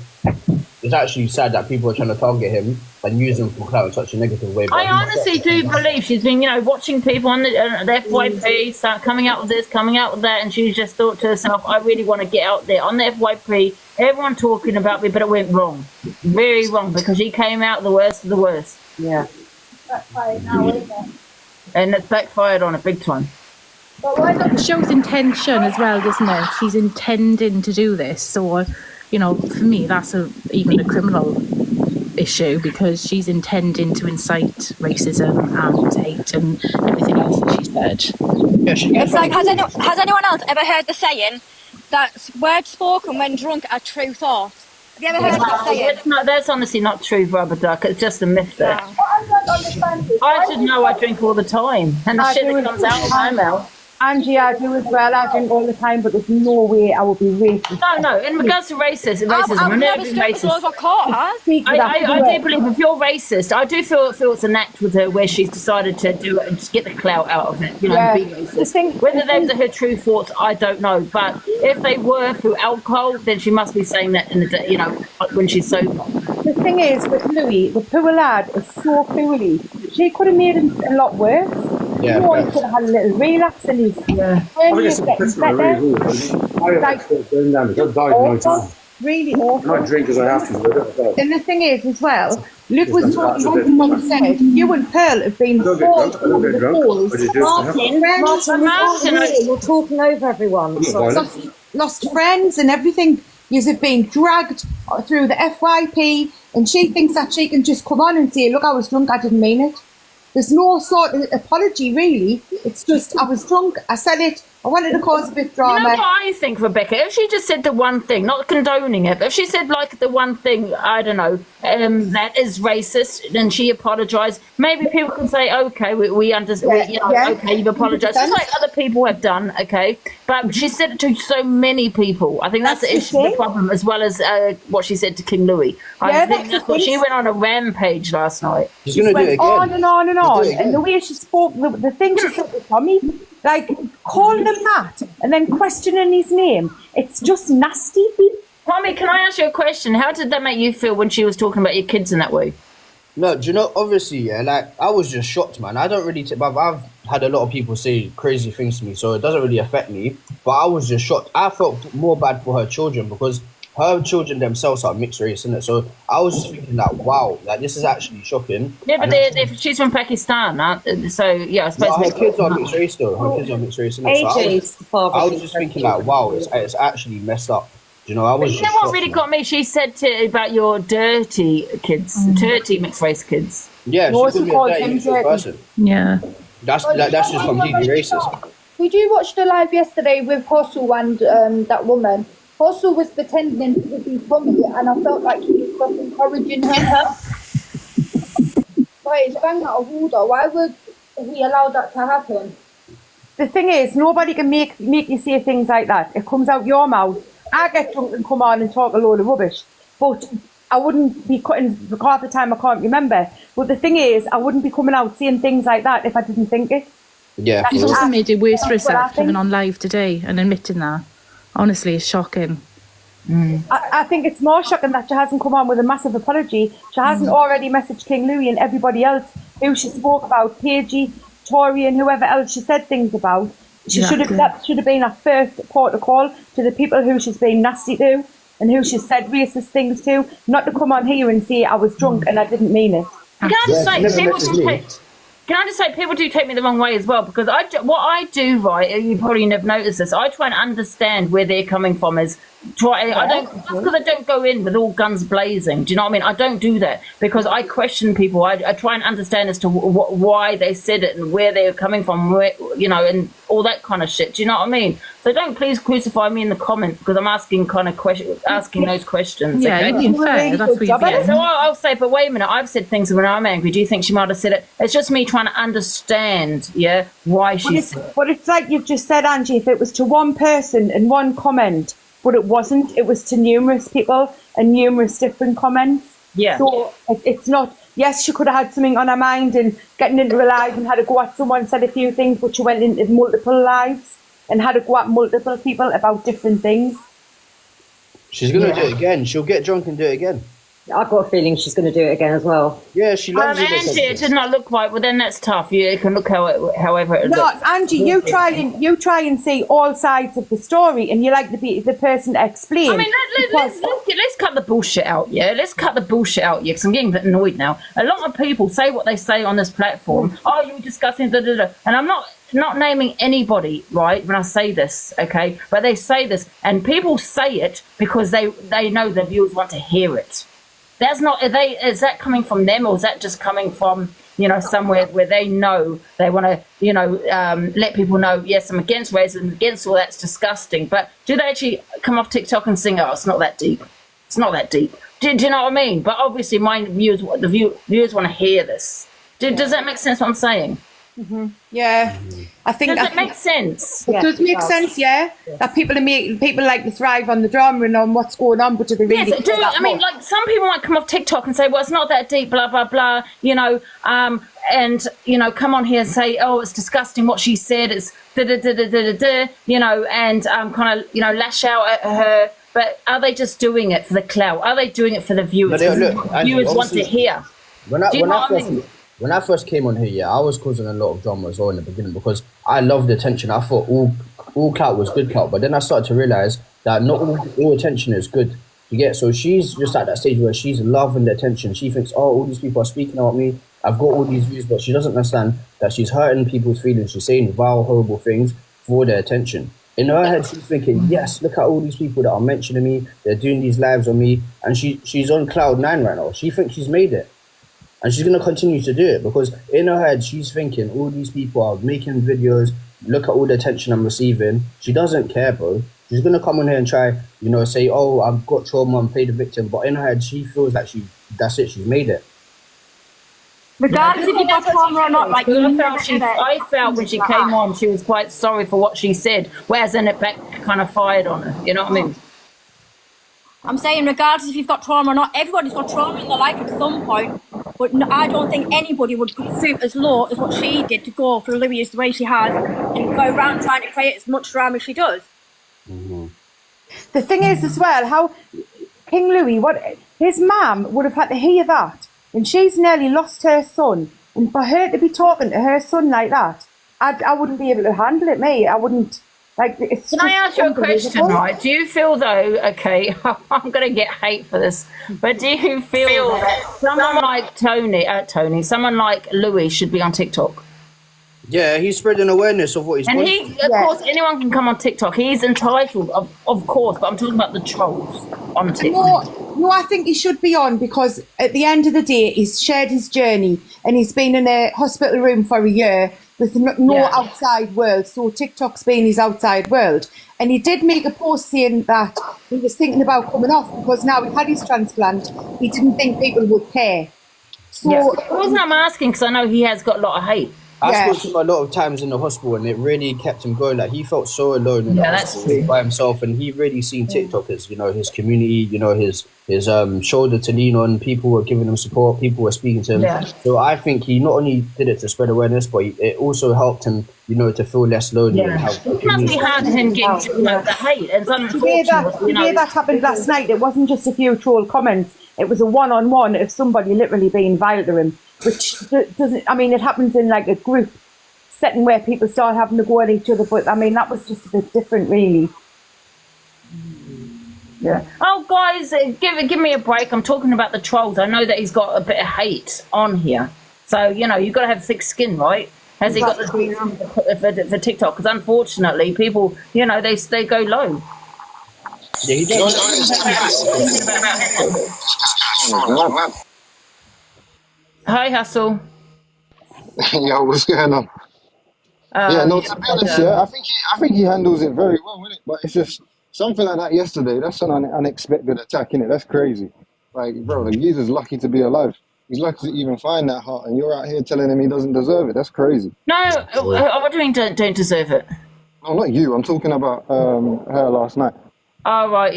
it's actually sad that people are trying to target him and use him for clout in such a negative way. I honestly do believe she's been, watching people on the FYP start coming out with this, coming out with that, and she's just thought to herself, I really want to get out there on the FYP. Everyone talking about me, but it went wrong, very wrong, because she came out the worst of the worst. Yeah. Backfired now, isn't it? And it's backfired on a big time. But why not? It shows intention as well, doesn't it? She's intending to do this, so for me, that's even a criminal issue because she's intending to incite racism and hate and everything else that she said. It's like, has anyone else ever heard the saying that words spoken when drunk are true thoughts? Have you ever heard that saying? That's honestly not true, Rubber Duck. It's just a myth there. I don't understand this. I should know I drink all the time, and the shit that comes out of my mouth. Angie, I do as well. I drink all the time, but there's no way I will be racist. No. In regards to racism, I've never been racist. I do believe if you're racist, I do feel it's an act with her where she's decided to do it and just get the clout out of it. Be racist. Whether those are her true thoughts, I don't know. But if they were through alcohol, then she must be saying that in the when she's sober. The thing is with Louis, the poor lad is so poorly. She could have made him a lot worse. Yeah, he could have had a little relapse in his really awful. I drink as I have to. And the thing is as well, Luke was talking like Mum said, you and Pearl have been hauled over the walls. Martin, you're talking over everyone. Lost friends and everything. You have been dragged through the FYP, and she thinks that she can just come on and say, look, I was drunk, I didn't mean it. There's no sort of apology, really. It's just, I was drunk, I said it, I wanted to cause a bit of drama. You know what I think, Rebecca? If she just said the one thing, not condoning it, but if she said, like, the one thing, I don't know, that is racist, and she apologised, maybe people can say, okay, we understand, okay, you've apologised. Just like other people have done, okay? But she said it to so many people. I think that's the issue, the problem, as well as what she said to King Louis. I think that's what she went on a rampage last night. She's going to do it again. On and on and on. And the way she spoke, the thing she said to Tommy, like calling him that and then questioning his name, it's just nasty. Tommy, can I ask you a question? How did that make you feel when she was talking about your kids in that way? No, do you know, obviously, I was just shocked, man. I don't really, I've had a lot of people say crazy things to me, so it doesn't really affect me, but I was just shocked. I felt more bad for her children because her children themselves are mixed race, innit? So I was just thinking that, wow, this is actually shocking. Yeah, but she's from Pakistan, so yeah, I suppose. No, her kids are mixed race though. Her kids are mixed race, innit? So I was just thinking that, wow, it's actually messed up. You know, I was. You know what really got me? She said about your dirty kids, dirty mixed race kids. Yeah, she could be a dirty mixed race person. Yeah. That's just completely racist. Did you watch the live yesterday with Hustle and that woman? Hustle was pretending to be Tommy, and I felt like he was just encouraging her. But it's bang out of order. Why would he allow that to happen? The thing is, nobody can make you say things like that. It comes out your mouth. I get drunk and come on and talk a load of rubbish, but I wouldn't be cutting half the time. I can't remember. But the thing is, I wouldn't be coming out saying things like that if I didn't think it. Yeah, she's also made it worse for herself coming on live today and admitting that. Honestly, it's shocking. I think it's more shocking that she hasn't come on with a massive apology. She hasn't already messaged King Louis and everybody else who she spoke about, Paigey, Tori, and whoever else she said things about. That should have been her first port of call to the people who she's been nasty to and who she's said racist things to, not to come on here and say I was drunk and I didn't mean it. Can I just say, people do take me the wrong way as well, because what I do, right, you probably never noticed this, I try and understand where they're coming from just because I don't go in with all guns blazing, do you know what I mean? I don't do that, because I question people. I try and understand as to why they said it and where they're coming from, and all that kind of shit, do you know what I mean? So don't please crucify me in the comments, because I'm asking those questions. Yeah, okay? you're being fair, that's what you're being. So I'll say, but wait a minute, I've said things when I'm angry. Do you think she might have said it? It's just me trying to understand, why she said it. But it's like you've just said, Angie, if it was to one person and one comment, but it wasn't. It was to numerous people and numerous different comments. Yeah. So it's not, yes, she could have had something on her mind and getting into a live and had to go at someone, said a few things, but she went into multiple lives and had to go at multiple people about different things. She's going to do it again. She'll get drunk and do it again. I've got a feeling she's going to do it again as well. Yeah, she loves it. Angie, it does not look right. Well, then that's tough. It can look however it looks. No, Angie, you try and see all sides of the story, and you like to be the person to explain. I mean, let's cut the bullshit out, Let's cut the bullshit out, because I'm getting a bit annoyed now. A lot of people say what they say on this platform. Oh, you're discussing and I'm not naming anybody, right, when I say this, okay? But they say this, and people say it because they know their viewers want to hear it. That's not. Is that coming from them, or is that just coming from somewhere where they know they want to let people know? Yes, I'm against racism, against all that's disgusting. But do they actually come off TikTok and sing? Oh, it's not that deep. It's not that deep. Do you know what I mean? But obviously, viewers want to hear this. Does that make sense? What I'm saying? Mm-hmm. Yeah, I think. Does it make sense? It does make sense, that people like to thrive on the drama and on what's going on, but do they really? Yes, I mean, like some people might come off TikTok and say, "Well, it's not that deep," blah blah blah. And come on here and say, "Oh, it's disgusting what she said." It's and kind of lash out at her. But are they just doing it for the clout? Are they doing it for the viewers? Viewers want to hear. When I first came on here, I was causing a lot of drama as well in the beginning because I loved the attention. I thought all clout was good clout, but then I started to realize that not all attention is good. You get? So she's just at that stage where she's loving the attention. She thinks, oh, all these people are speaking about me. I've got all these views, but she doesn't understand that she's hurting people's feelings. She's saying vile, horrible things for their attention. In her head, she's thinking, yes, look at all these people that are mentioning me. They're doing these lives on me. And she's on cloud 9 right now. She thinks she's made it. And she's going to continue to do it because in her head, she's thinking all these people are making videos. Look at all the attention I'm receiving. She doesn't care, bro. She's going to come on here and try, say, oh, I've got trauma and play the victim. But in her head, she feels like that's it. She's made it. Regardless if you got trauma or not, like I felt when she came on, she was quite sorry for what she said, whereas then it kind of fired on her. You know what I mean? I'm saying regardless if you've got trauma or not, everybody's got trauma in their life at some point. But I don't think anybody would stoop as low as what she did to go for Louis the way she has and go around trying to create as much drama as she does. Mm-hmm. The thing is as well, how King Louis, his mum would have had to hear that. And she's nearly lost her son. And for her to be talking to her son like that, I wouldn't be able to handle it, mate. I wouldn't. Can I ask you a question, right? Do you feel though, okay, I'm going to get hate for this, but do you feel that someone like someone like Louis should be on TikTok? Yeah, he's spreading awareness of what he's doing. And of course, anyone can come on TikTok. He's entitled, of course, but I'm talking about the trolls on TikTok. No, I think he should be on because at the end of the day, he's shared his journey and he's been in a hospital room for a year. with no outside world. So TikTok's been his outside world. And he did make a post saying that he was thinking about coming off because now he had his transplant, he didn't think people would care. So the reason I'm asking, because I know he has got a lot of hate. I spoke to him a lot of times in the hospital, and it really kept him going. Like, he felt so alone in the hospital by himself, and he really seen TikTok as, you know, his community, you know, his shoulder to lean on. People were giving him support. People were speaking to him. Yeah. So I think he not only did it to spread awareness, but it also helped him, you know, to feel less lonely. And have it must be hard for him getting the hate. It's unfortunate. The way that happened last night, it wasn't just a few troll comments. It was a one-on-one of somebody literally being vile to him, which doesn't, I mean, it happens in like a group setting where people start having to go at each other, but I mean, that was just a bit different, really. Yeah. Oh, guys, give me a break. I'm talking about the trolls. I know that he's got a bit of hate on here. So, you know, you've got to have thick skin, right? Has he got the for TikTok? Because unfortunately, people, you know, they go low. Yeah, he does. Hi, Hustle. Yo, what's going on? Yeah, no, to be honest, yeah, I think he handles it very well, innit? But it's just something like that yesterday. That's an unexpected attack, innit? That's crazy. Like, bro, the geezer's lucky to be alive. He's lucky to even find that heart, and you're out here telling him he doesn't deserve it. That's crazy. No, what do you mean don't deserve it? No, not you. I'm talking about her last night. Oh, right,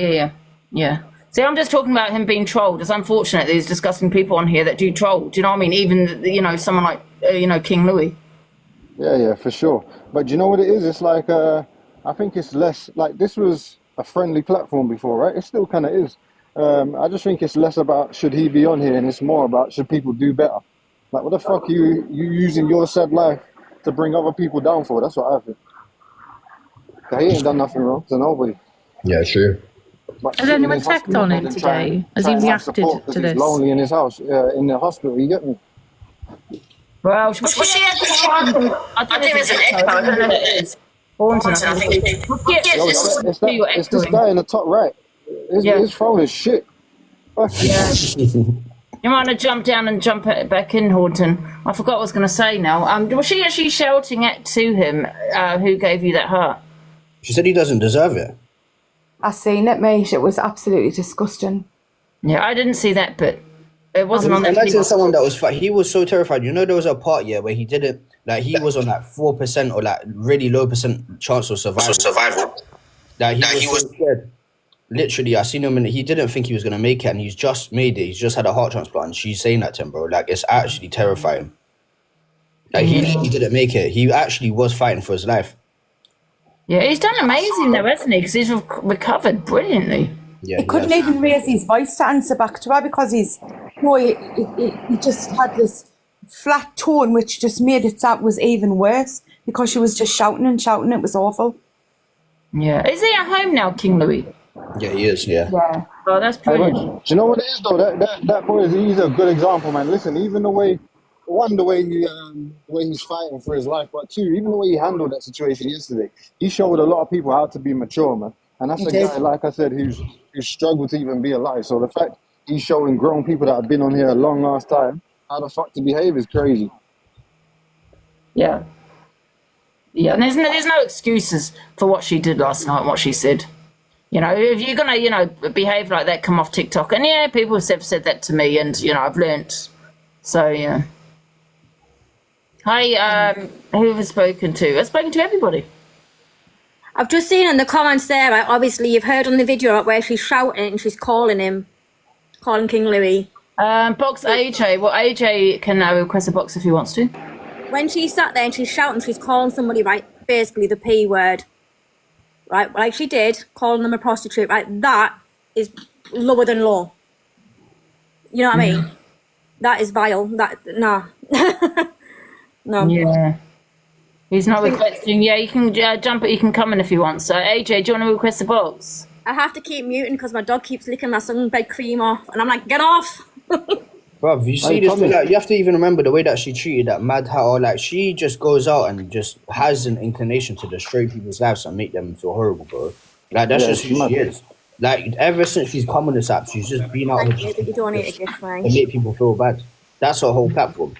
yeah. See, I'm just talking about him being trolled. It's unfortunate that he's discussing people on here that do troll. Do you know what I mean? Even, you know, someone like, you know, King Louis. Yeah, for sure. But do you know what it is? It's like, I think it's less, like, this was a friendly platform before, right? It still kind of is. I just think it's less about should he be on here, and it's more about should people do better. Like, what the fuck are you using your sad life to bring other people down for? That's what I think. He ain't done nothing wrong to nobody. Yeah, true. But Has anyone checked on him today? Has he reacted to this? He's lonely in his house, in the hospital. You get me? Well, she I think there's an echo. I don't know what it is. It's this guy in the top right. His phone is shit. Yeah. You might have jumped down and jump back in, Horton. I forgot what I was going to say now. Was she actually shouting to him, who gave you that heart? She said he doesn't deserve it. I seen it, mate. It was absolutely disgusting. Yeah, I didn't see that, but it wasn't on that. Imagine someone that was he was so terrified. You know, there was a part where he didn't, like, he was on like 4% or like really low percent chance of survival. Like, he was so scared. Literally, I seen him and he didn't think he was gonna make it, and he's just made it. He's just had a heart transplant, and she's saying that to him, bro. Like, it's actually terrifying. Like, he didn't make it. He actually was fighting for his life. Yeah, he's done amazing though, hasn't he? Because he's recovered brilliantly. Yeah, he couldn't even raise his voice to answer back to her because he just had this flat tone, which just made it sound was even worse because she was just shouting and shouting. It was awful. Yeah, is he at home now, King Louis? Yeah, he is. Yeah. Oh, that's brilliant. Do you know what it is though? That boy he's a good example, man. Listen, even the way he's fighting for his life, but two, even the way he handled that situation yesterday, he showed a lot of people how to be mature, man. And that's a guy, like I said, who's struggled to even be alive. So the fact he's showing grown people that have been on here a long ass time how the fuck to behave is crazy. Yeah. Yeah, and there's no excuses for what she did last night and what she said. You know, if you're gonna, you know, behave like that, come off TikTok. And yeah, people have said that to me, and you know, I've learnt. So yeah. Hi, who have I spoken to? I've spoken to everybody. I've just seen in the comments there, right, obviously you've heard on the video where she's shouting and she's calling King Louis. Box AJ. Well, AJ can now request a box if he wants to. When she's sat there and she's shouting, she's calling somebody, right, basically the P word. Right, like she did, calling them a prostitute, right, that is lower than low. You know what I mean? That is vile. No. No. Yeah. He's not requesting. Yeah, you can jump it. You can come in if you want. So, AJ, do you want to request a box? I have to keep muting because my dog keeps licking my sunbed cream off. And I'm like, get off. Bruv, you see this, like, you have to even remember the way that she treated that Mad Hat, or like, she just goes out and just has an inclination to destroy people's lives and make them feel horrible, bro. Like, that's just who she is. Like, ever since she's come on this app, she's just been out you don't need to gift me. and make people feel bad. That's her whole platform.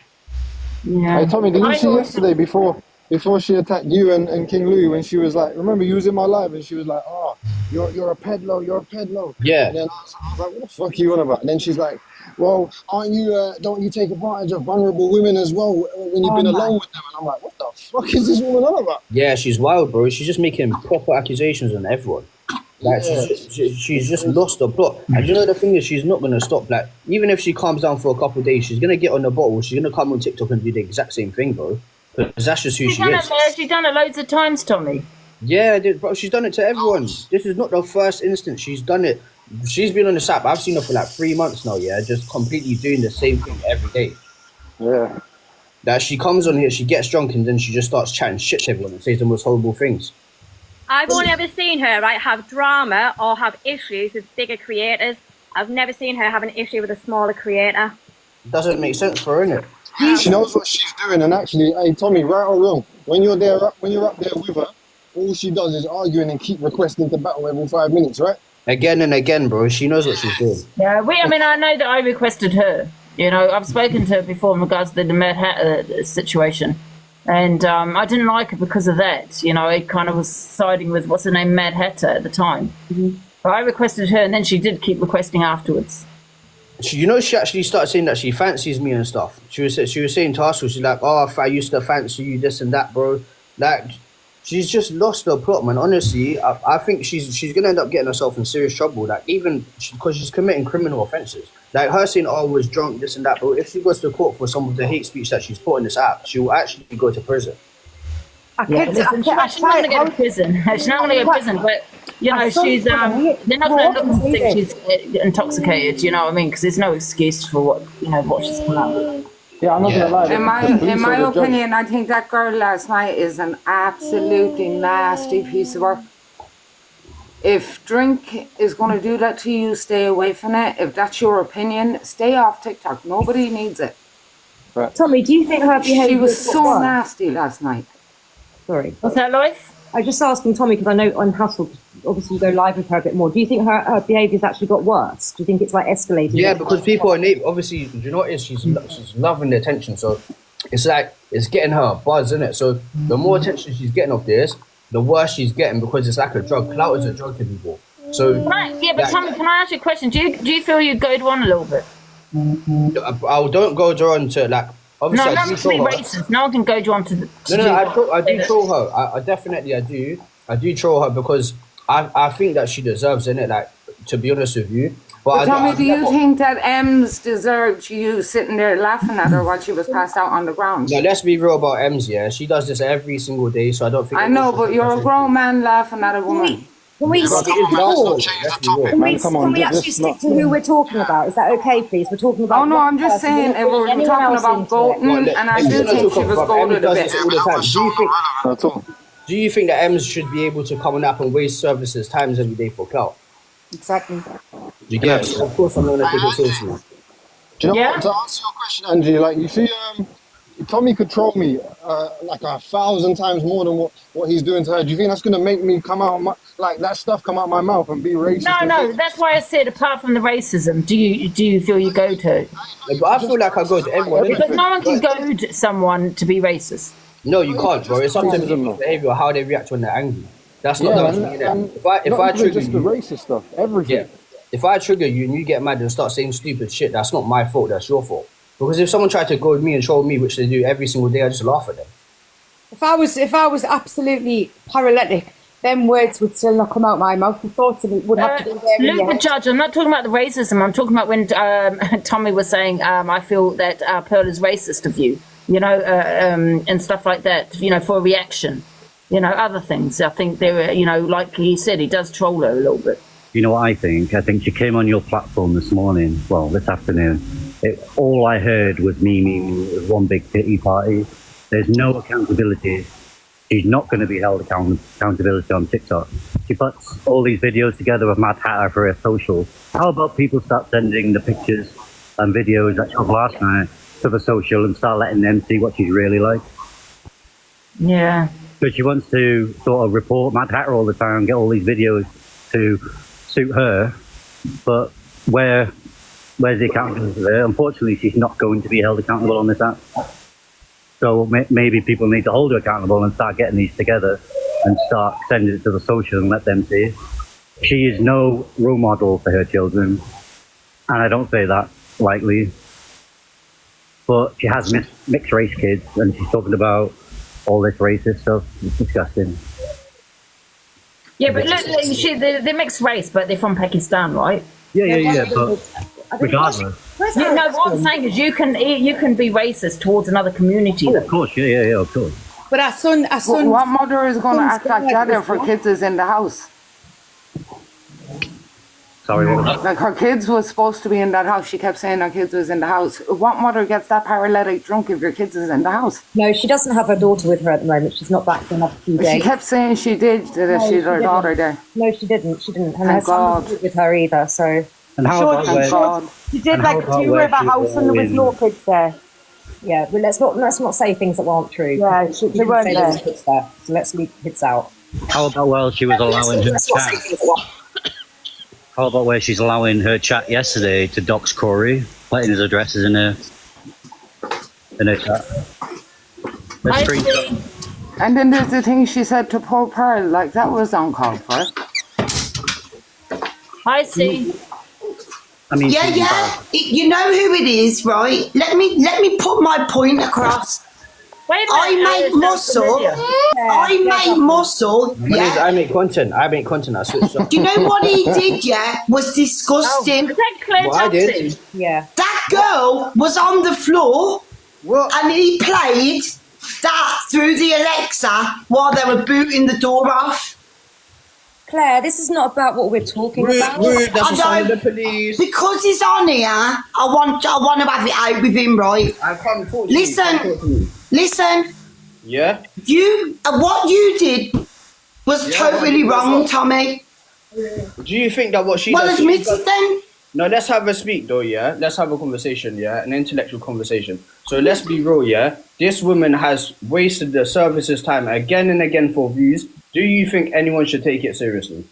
Yeah. Hey, Tommy, did you see yesterday before before she attacked you and King Louis, when she was like, remember you was in my live and she was like, oh, you're a peddler, you're a peddler. Yeah. And then I was like, what the fuck are you on about? And then she's like, well, aren't you, don't you take advantage of vulnerable women as well when you've been alone with them? And I'm like, what the fuck is this woman on about? Yeah, she's wild, bro. She's just making proper accusations on everyone. Like, she's just lost the plot. And you know, the thing is, she's not going to stop. Like, even if she calms down for a couple of days, she's going to get on the bottle. She's going to come on TikTok and do the exact same thing, bro. Because that's just who she is. She's done it loads of times, Tommy. Yeah, bro, she's done it to everyone. This is not the first instance. She's done it. She's been on this app. I've seen her for like 3 months now, yeah? Just completely doing the same thing every day. Yeah. That she comes on here, she gets drunk, and then she just starts chatting shit to everyone and says the most horrible things. I've only ever seen her, right, have drama or have issues with bigger creators. I've never seen her have an issue with a smaller creator. Doesn't make sense for her, innit? She knows what she's doing, and actually, hey Tommy, right or wrong, when you're up there with her, all she does is arguing and keep requesting to battle every 5 minutes, right? Again and again, bro. She knows what she's doing. Yeah, I know that I requested her. You know, I've spoken to her before in regards to the Mad Hatter situation. And I didn't like her because of that. You know, I kind of was siding with, what's her name, Mad Hatter at the time. But I requested her, and then she did keep requesting afterwards. You know, she actually started saying that she fancies me and stuff. She was saying to us, she's like, oh, if I used to fancy you, this and that, bro. Like, she's just lost her plot, man. Honestly, I think she's going to end up getting herself in serious trouble. Like, even because she's committing criminal offences. Like, her saying, oh, I was drunk, this and that. But if she goes to court for some of the hate speech that she's put in this app, she will actually go to prison. She's not going to go to prison. She's not going to go to prison, but, you know, she's, they're not going to look and think she's intoxicated, you know what I mean? Because there's no excuse for what she's come out with. Yeah, I'm not gonna lie. In my opinion, I think that girl last night is an absolutely nasty piece of work. If drink is going to do that to you, stay away from it. If that's your opinion, stay off TikTok. Nobody needs it. Right. Tommy, do you think her behaviour? She was so nasty last night. Sorry. What's that, Lois? I was just asking Tommy because I know on Hustle, obviously you go live with her a bit more. Do you think her behaviour's actually got worse? Do you think it's like escalating? Yeah, because people are obviously, do you know what it is? She's loving the attention, so it's like it's getting her a buzz, isn't it? So the more attention she's getting off this, the worse she's getting because it's like a drug. Clout is a drug to people. So Tommy, can I ask you a question? Do you feel you goad one a little bit? I don't go on to like. Obviously, no, not to be racist. No one can goad you on to. I do troll her. I definitely do. I do troll her because I think that she deserves it. Like, to be honest with you. But Tommy, do you think that Ems deserved you sitting there laughing at her while she was passed out on the ground? Yeah, let's be real about Ems. Yeah, she does this every single day, so I don't think. I know, but you're a grown man laughing at a woman. Can we stick actually stick to who we're talking about? Is that okay, please? We're talking about. Oh no, I'm just saying we're talking about Golden, and I do think she was golded a bit. Do you think that Ems should be able to come on up and waste services times every day for clout? Exactly. You get it? Of course, I'm going to take it seriously. Do you know what? To answer your question, Angie, like you see, Tommy could troll me like 1,000 times more than what he's doing to her. Do you think that's going to make me come out that stuff come out my mouth and be racist? No, that's why I said apart from the racism, do you feel you goad her? But I feel like I goad everyone. Because no one can goad someone to be racist. No, you can't, bro. It's up to people's behaviour, how they react when they're angry. That's not down to me. If I trigger just the racist stuff, everything. Yeah. If I trigger you and you get mad and start saying stupid shit, that's not my fault. That's your fault. Because if someone tried to goad me and troll me, which they do every single day, I just laugh at them. If I was absolutely paralytic, them words would still not come out my mouth. The thoughts of it would have to be there. Luke the judge, I'm not talking about the racism. I'm talking about when Tommy was saying, I feel that Pearl is racist of you, and stuff like that, for a reaction. Other things. I think they were, like he said, he does troll her a little bit. You know what I think? I think she came on your platform this afternoon. All I heard was me, one big pity party. There's no accountability. She's not going to be held accountability on TikTok. She puts all these videos together with Mad Hatter for her socials. How about people start sending the pictures and videos that she took last night to the social and start letting them see what she's really like? Yeah. Because she wants to sort of report Mad Hatter all the time, get all these videos to suit her, but where's the accountability there? Unfortunately, she's not going to be held accountable on this app. So maybe people need to hold her accountable and start getting these together and start sending it to the social and let them see. She is no role model for her children, and I don't say that lightly. But she has mixed race kids, and she's talking about all this racist stuff. It's disgusting. Yeah, but look, they're mixed race, but they're from Pakistan, right? Yeah. But regardless. No, what I'm saying is you can be racist towards another community. Oh, of course, yeah, of course. But our son. What mother is going to act like that if her kids is in the house? Sorry, what was that? Like her kids was supposed to be in that house. She kept saying her kids was in the house. What mother gets that paralytic drunk if your kids is in the house? No, she doesn't have her daughter with her at the moment. She's not back for another few days. She kept saying she did. She had her daughter there. No, she didn't. And her son wasn't with her either. So. And how about she did like 2 river house and there was no kids there. Yeah, but let's not say things that aren't true. Yeah, they weren't there. Kids there. So let's leave the kids out. How about she was allowing her chat? How about where she's allowing her chat yesterday to dox Corey, letting his addresses in her chat? And then there's the thing she said to poor Pearl, like that was uncalled for. I see. I mean, you know who it is, right? Let me put my point across. I make muscle. I make content. I switched up. Do you know what he did? Yeah, was disgusting. What I did? Yeah. That girl was on the floor, and he played that through the Alexa while they were booting the door off. Claire, this is not about what we're talking about. That's the sign of the police. Because he's on here, I want to have it out with him, right? I can't talk to you. Listen. Yeah? What you did was totally wrong, Tommy. Do you think that what she does... Well, admit it then. No, let's have a speak though, yeah? Let's have a conversation, yeah? An intellectual conversation. So let's be real, yeah? This woman has wasted the services time again and again for views. Do you think anyone should take it seriously?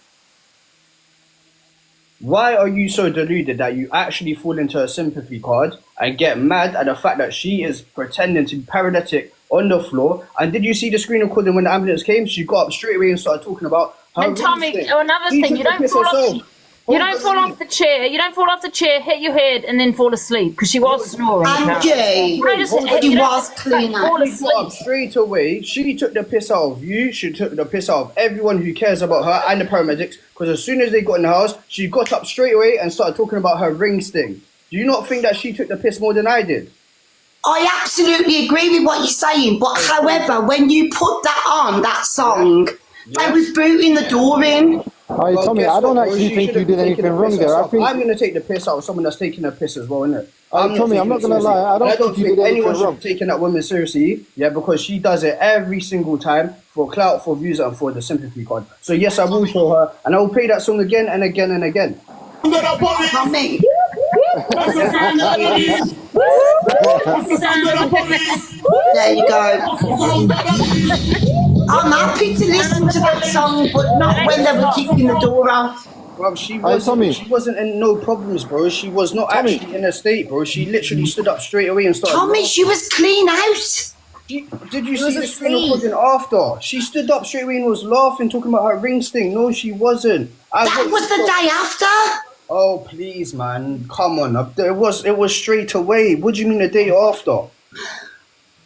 Why are you so deluded that you actually fall into a sympathy card and get mad at the fact that she is pretending to be paralytic on the floor? And did you see the screen recording when the ambulance came? She got up straight away and started talking about her. And Tommy, another thing, you don't fall off. You don't fall off the chair. You don't fall off the chair, hit your head, and then fall asleep because she was snoring. Angie, she was clean out. She got up straight away. She took the piss out of you. She took the piss out of everyone who cares about her and the paramedics. Because as soon as they got in the house, she got up straight away and started talking about her ring sting. Do you not think that she took the piss more than I did? I absolutely agree with what you're saying, but however, when you put that on, that song, I was booting the door in. Hi, Tommy, I don't actually think you did anything wrong there. I'm going to take the piss out of someone that's taking a piss as well, innit? Tommy, I'm not going to lie. I don't think anyone should be taking that woman seriously, yeah, because she does it every single time for clout, for views, and for the sympathy card. So yes, I will show her, and I will play that song again and again and again. Tommy. There you go. I'm happy to listen to that song, but not when they were kicking the door off. Bro, she wasn't in no problems, bro. She was not actually in a state, bro. She literally stood up straight away and started. Tommy, she was clean out. Did you see the screen recording after? She stood up straight away and was laughing, talking about her ring sting. No, she wasn't. That was the day after. Oh please, man, come on! It was straight away. What do you mean the day after?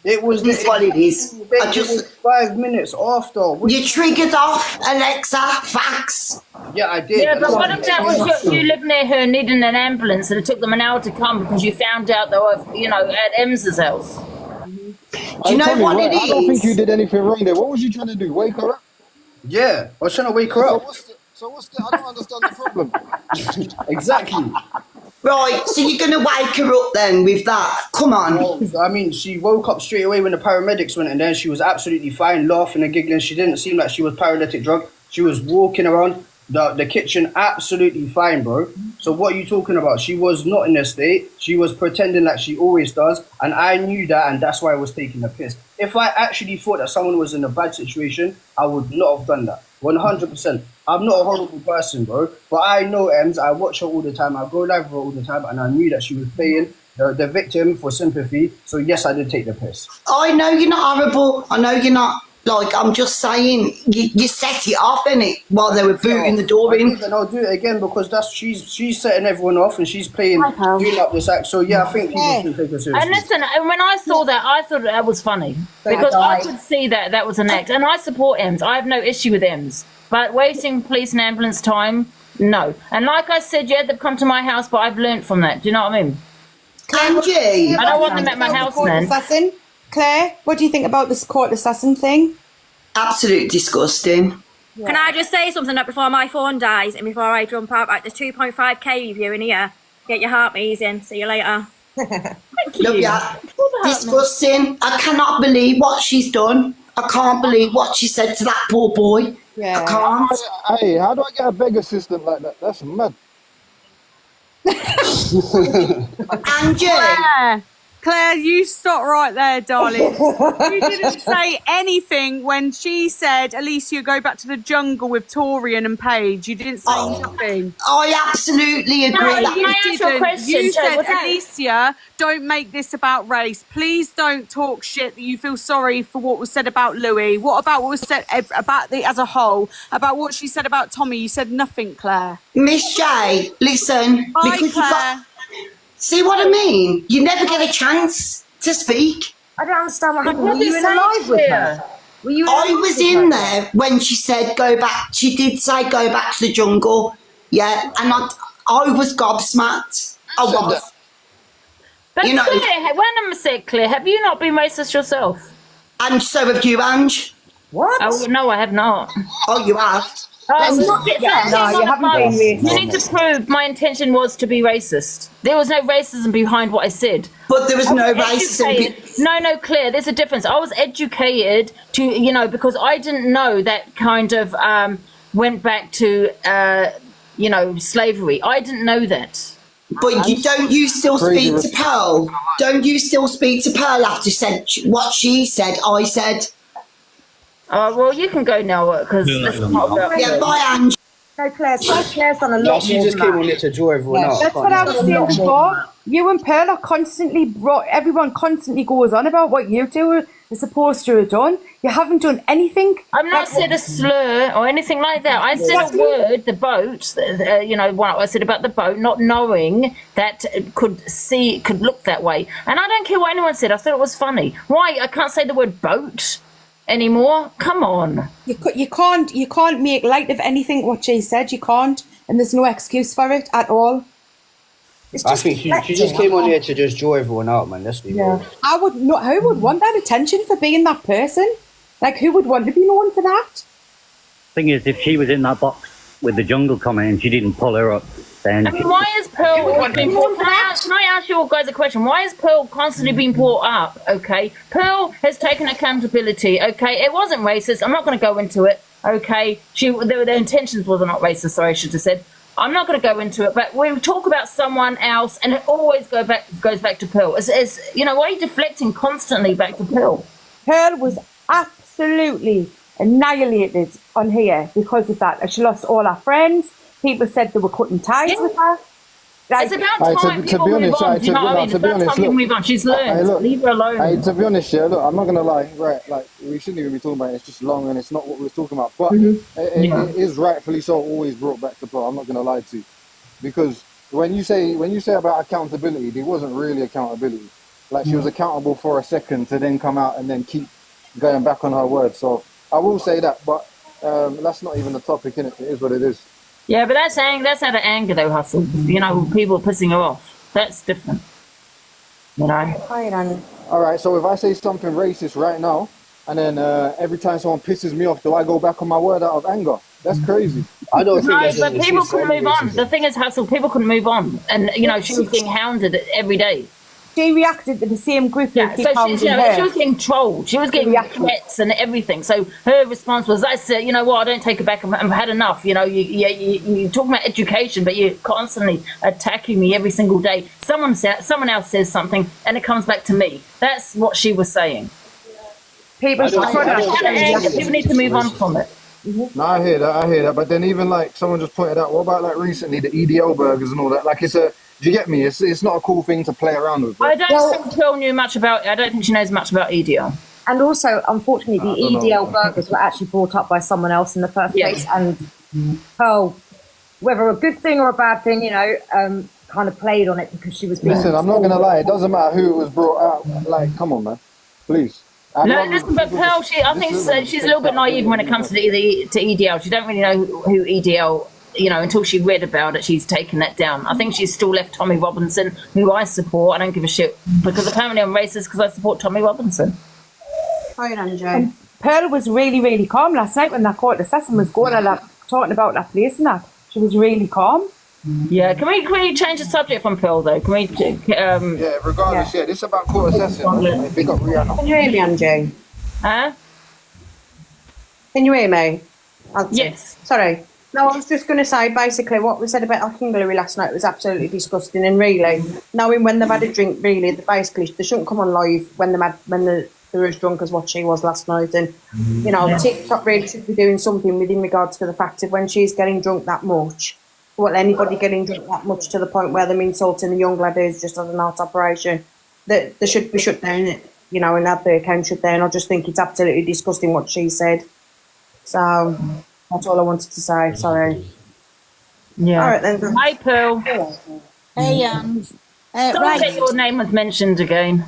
It was what it is. It was 5 minutes after. You triggered off Alexa, facts. Yeah, I did. Yeah, but what if that was you live near her needing an ambulance and it took them an hour to come because you found out they were, at Ems's house? Do you know what it is? I don't think you did anything wrong there. What was you trying to do? Wake her up? Yeah, I was trying to wake her up. I don't understand the problem. Exactly. Right, so you're going to wake her up then with that? Come on. Well, I mean, she woke up straight away when the paramedics went, and then she was absolutely fine, laughing and giggling. She didn't seem like she was paralytic drunk. She was walking around the kitchen absolutely fine, bro. So what are you talking about? She was not in a state. She was pretending like she always does, and I knew that, and that's why I was taking the piss. If I actually thought that someone was in a bad situation, I would not have done that. 100%. I'm not a horrible person, bro, but I know Ems. I watch her all the time. I go live with her all the time, and I knew that she was playing the victim for sympathy. So yes, I did take the piss. I know you're not horrible. I know you're not. Like, I'm just saying, you set it off, innit, while they were booting the door in. And I'll do it again because she's setting everyone off and she's doing up this act. So yeah, I think people should take her seriously. And listen, and when I saw that, I thought that was funny because I could see that was an act, and I support Ems. I have no issue with Ems, but wasting police and ambulance time, no. And like I said, yeah, they've come to my house, but I've learnt from that. Do you know what I mean? Angie, I don't want them at my house, man. Claire, what do you think about this court assassin thing? Absolute disgusting. Yeah. Can I just say something that before my phone dies and before I jump out? Right, there's 2.5k of you in here. Get your heart easing. See you later. Love ya. Disgusting. I cannot believe what she's done. I can't believe what she said to that poor boy. Yeah. I can't. Hey, how do I get a beg assistant like that? That's mad. Angie. Claire, you stop right there, darling. You didn't say anything when she said, Alicia, go back to the jungle with Torian and Paige. You didn't say nothing. I absolutely agree. No, you didn't. You said, Alicia, don't make this about race. Please don't talk shit that you feel sorry for what was said about Louis. What about what was said about the as a whole? About what she said about Tommy? You said nothing, Claire. Miss J, listen. Hi, because Claire. See what I mean? You never get a chance to speak. I don't understand what happened. Were you in a live with her? I was in there when she said go back. She did say go back to the jungle. Yeah, and I was gobsmacked. I was. But you know, Claire, when I'm sick, Claire, have you not been racist yourself? And so have you, Ange. What? Oh, no, I have not. Oh, you have. You need to prove my intention was to be racist. There was no racism behind what I said. But there was no racism. No, Claire, there's a difference. I was educated to, because I didn't know that kind of went back to, slavery. I didn't know that. But don't you still speak to Pearl? Don't you still speak to Pearl after what she said, I said? Well, you can go now because this is not about yeah, bye, Angie. No, Claire's done a lot. She just came on it to draw everyone out. That's what I was saying before. You and Pearl are everyone constantly goes on about what you two are supposed to have done. You haven't done anything. I'm not said a slur or anything like that. I said a word, the boat, what I said about the boat, not knowing that it could look that way. And I don't care what anyone said. I thought it was funny. Why? I can't say the word boat anymore. Come on. You can't make light of anything what she said. You can't, and there's no excuse for it at all. I think she just came on here to just draw everyone out, man. Let's be real. Who would want that attention for being that person? Like, who would want to be known for that? Thing is, if she was in that box with the jungle comment and she didn't pull her up, then... why is Pearl... Can I ask you guys a question? Why is Pearl constantly being brought up, okay? Pearl has taken accountability, okay? It wasn't racist. I'm not going to go into it, okay? Their intentions wasn't not racist, sorry, I should have said. I'm not going to go into it, but we talk about someone else and it always goes back to Pearl. Why are you deflecting constantly back to Pearl? Pearl was absolutely annihilated on here because of that. She lost all her friends. People said they were cutting ties with her. It's about time people move on. Do you know what I mean? It's about time people move on. She's learned. Leave her alone. To be honest, look, I'm not going to lie. Right, like, we shouldn't even be talking about it. It's just long and it's not what we were talking about. But it is rightfully so always brought back to Pearl. I'm not going to lie to you. Because when you say about accountability, there wasn't really accountability. Like, she was accountable for a second to then come out and then keep going back on her word. So I will say that, but that's not even the topic, innit? It is what it is. Yeah, but that's out of anger, though, Hustle. People pissing her off. That's different. All right, so if I say something racist right now, and then every time someone pisses me off, do I go back on my word out of anger? That's crazy. I don't think No, but people couldn't move on. The thing is, Hustle, people couldn't move on. And, she was getting hounded every day. She reacted to the same group. Yeah, so she was getting trolled. She was getting threats and everything. So her response was, I said, you know what, I don't take it back. I've had enough. You're talking about education, but you're constantly attacking me every single day. Someone else says something and it comes back to me. That's what she was saying. People need to move on from it. No, I hear that. But then even like someone just pointed out, what about like recently the EDL burgers and all that? Like do you get me? It's not a cool thing to play around with. I don't think Pearl knew much about. I don't think she knows much about EDL. And also, unfortunately, the EDL burgers were actually brought up by someone else in the first place. And Pearl, whether a good thing or a bad thing, kind of played on it because she was being... Listen, I'm not going to lie. It doesn't matter who it was brought out. Like, come on, man. Please. No, listen, but Pearl, I think she's a little bit naive when it comes to EDL. She don't really know who EDL, until she read about it, she's taken that down. I think she's still left Tommy Robinson, who I support. I don't give a shit because apparently I'm racist because I support Tommy Robinson. Hi, Angie. And Pearl was really, really calm last night when that court assessment was going on, talking about that place and that. She was really calm. Yeah, can we change the subject from Pearl though? Can we? Yeah, regardless, this is about court assessment. Big up Rihanna. Can you hear me, Angie? Huh? Can you hear me? Yes. Sorry. No, I was just going to say, basically, what we said about King Louis last night was absolutely disgusting. And really, knowing when they've had a drink, really, they shouldn't come on live when they're as drunk as what she was last night. And, TikTok really should be doing something within regards to the fact of when she's getting drunk that much. Well, anybody getting drunk that much to the point where they're insulting a young lad who's just had an heart operation, that they should be shut down, and have their account shut down. I just think it's absolutely disgusting what she said. So that's all I wanted to say. Sorry. Yeah. All right then. Hi, Pearl. Hey, Don't say your name was mentioned again.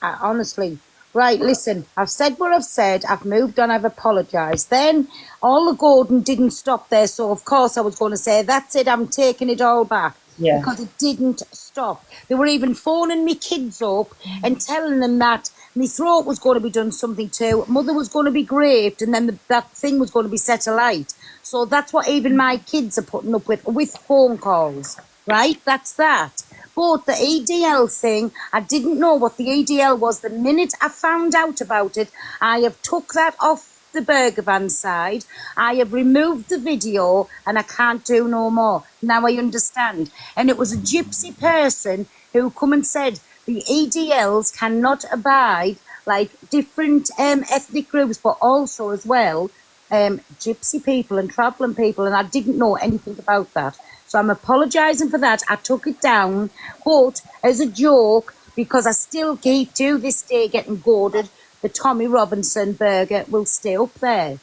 Honestly. Right, listen, I've said what I've said, I've moved on, I've apologised. Then all the Gordon didn't stop there, so of course I was going to say, that's it, I'm taking it all back. Yeah. Because it didn't stop. They were even phoning me kids up and telling them that my throat was going to be done something to, mother was going to be raped, and then that thing was going to be set alight. So that's what even my kids are putting up with phone calls, right? That's that. But the EDL thing, I didn't know what the EDL was. The minute I found out about it, I have took that off the burger van side. I have removed the video and I can't do no more. Now I understand. And it was a gypsy person who come and said the EDLs cannot abide like different ethnic groups, but also as well gypsy people and travelling people. And I didn't know anything about that. So I'm apologising for that. I took it down, but as a joke, because I still keep to this day getting goaded, the Tommy Robinson burger will stay up there.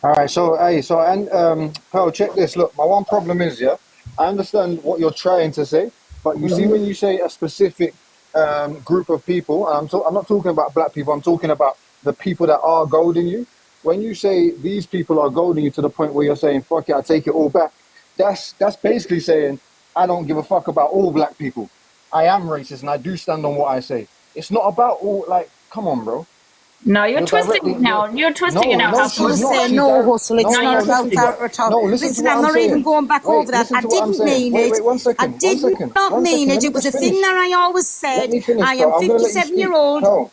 All right, Pearl, check this. Look, my one problem is, I understand what you're trying to say, but you see when you say a specific group of people, and I'm not talking about black people, I'm talking about the people that are goading you. When you say these people are goading you to the point where you're saying, fuck it, I take it all back, that's basically saying, I don't give a fuck about all black people. I am racist and I do stand on what I say. It's not about all, come on, bro. No, you're twisting it now. You're twisting it now. No, Hustle, it's not about that at all. Listen, I'm not even going back over that. I didn't mean it. I did not mean it. It was a thing that I always said. I am 57-year-old.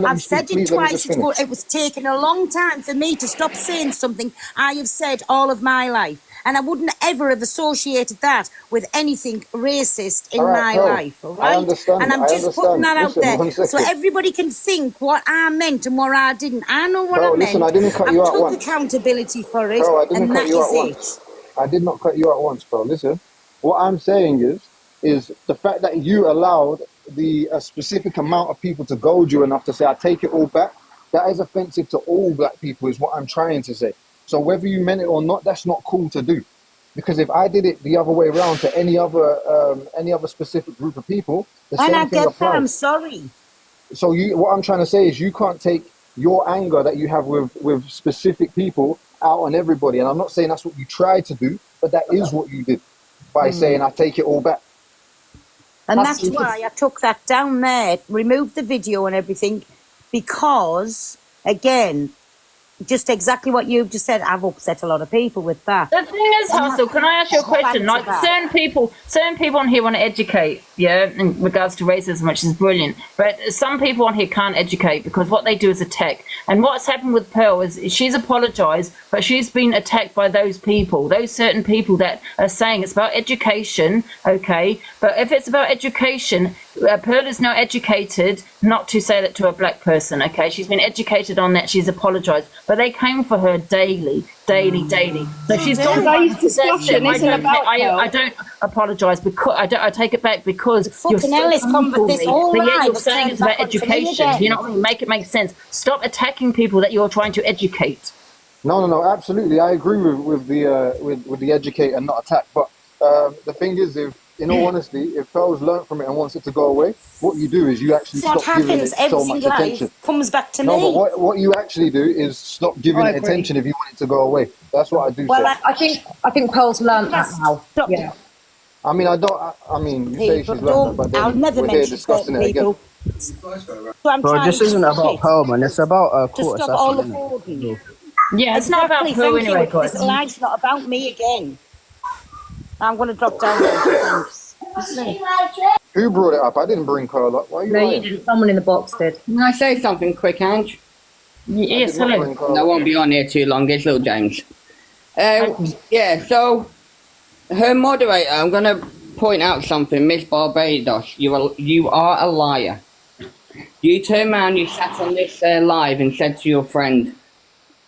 I've said it twice. It was taking a long time for me to stop saying something I have said all of my life. And I wouldn't ever have associated that with anything racist in my life, all right? And I'm just putting that out there so everybody can think what I meant and what I didn't. I know what I meant. I didn't cut you out once. I took accountability for it, and that is it. I did not cut you out once, bro. Listen, what I'm saying is the fact that you allowed a specific amount of people to goad you enough to say, I take it all back, that is offensive to all black people is what I'm trying to say. So whether you meant it or not, that's not cool to do. Because if I did it the other way around to any other specific group of people, the same thing applies. I'm sorry. So what I'm trying to say is you can't take your anger that you have with specific people out on everybody. And I'm not saying that's what you tried to do, but that is what you did by saying, I take it all back. And that's why I took that down there, removed the video and everything, because, again, just exactly what you've just said, I've upset a lot of people with that. The thing is, Hustle, can I ask you a question? Like, certain people on here want to educate, in regards to racism, which is brilliant. But some people on here can't educate because what they do is attack. And what's happened with Pearl is she's apologised, but she's been attacked by those certain people that are saying it's about education, okay? But if it's about education, Pearl is now educated not to say that to a black person, okay? She's been educated on that. She's apologised. But they came for her daily. daily. So she's gone. Today's discussion isn't about I don't apologise because I take it back because you're fucking hell, this whole but yet live you're has saying turned it's about back onto me education. again. You know what I mean? Make it make sense. Stop attacking people that you're trying to educate. No, absolutely. I agree with the educate and not attack. But the thing is, if in all honesty, if Pearl's learned from it and wants it to go away, what you do is you actually What stop giving happens it every so much single attention. life comes back to No, me. but what you actually do is stop giving I it agree. attention if you want it to go away. That's what I do Well, say. I think Pearl's learned that now. Yeah. I mean, I mean, you say she's learned it, but I'll then never we're here mention discussing certain it again. people. So I'm Bro, trying this to isn't stop about it. Pearl, man. It's about To court stop all the assassin, innit? frauding. Yeah, it's not about Exactly, Pearl thank anyway, you. guys. This live's not about me again. I'm going to drop down there, thanks. Who brought it up? I didn't bring Pearl up. Why are you No, you lying? didn't. Someone in the box did. Can I say something quick, Ange? Yes, hello. I won't be on here too long. It's little James. Yeah, so her moderator, I'm going to point out something. Miss Barbados, you are a liar. You turned around, you sat on this live and said to your friend,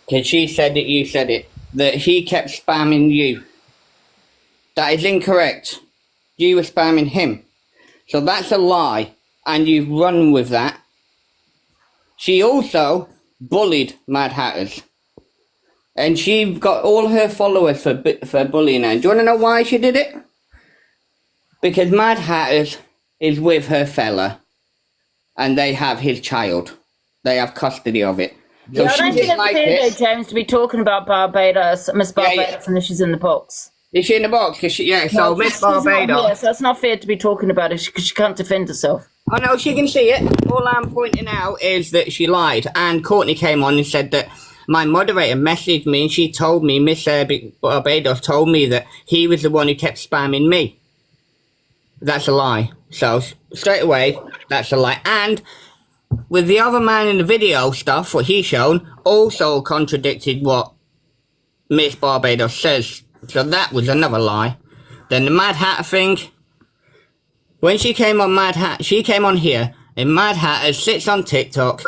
because she said that you said it, that he kept spamming you. That is incorrect. You were spamming him. So that's a lie, and you've run with that. She also bullied Mad Hatters. And she got all her followers for bullying her. Do you want to know why she did it? Because Mad Hatters is with her fella, and they have his child. They have custody of it. So Yeah, I she don't think didn't it's like fair, though, it. James, to be talking about Barbados, Miss Barbados, and she's in the box. Is she in the box? So No, Miss she's not Barbados. here, so it's not fair to be talking about it because she can't defend herself. I know she can see it. All I'm pointing out is that she lied. And Courtney came on and said that my moderator messaged me and she told me, Miss Barbados told me that he was the one who kept spamming me. That's a lie. So straight away, that's a lie. And with the other man in the video stuff, what he shown, also contradicted what Miss Barbados says. So that was another lie. Then the Mad Hatter thing. When she came on Mad Hatter, she came on here, and Mad Hatter sits on TikTok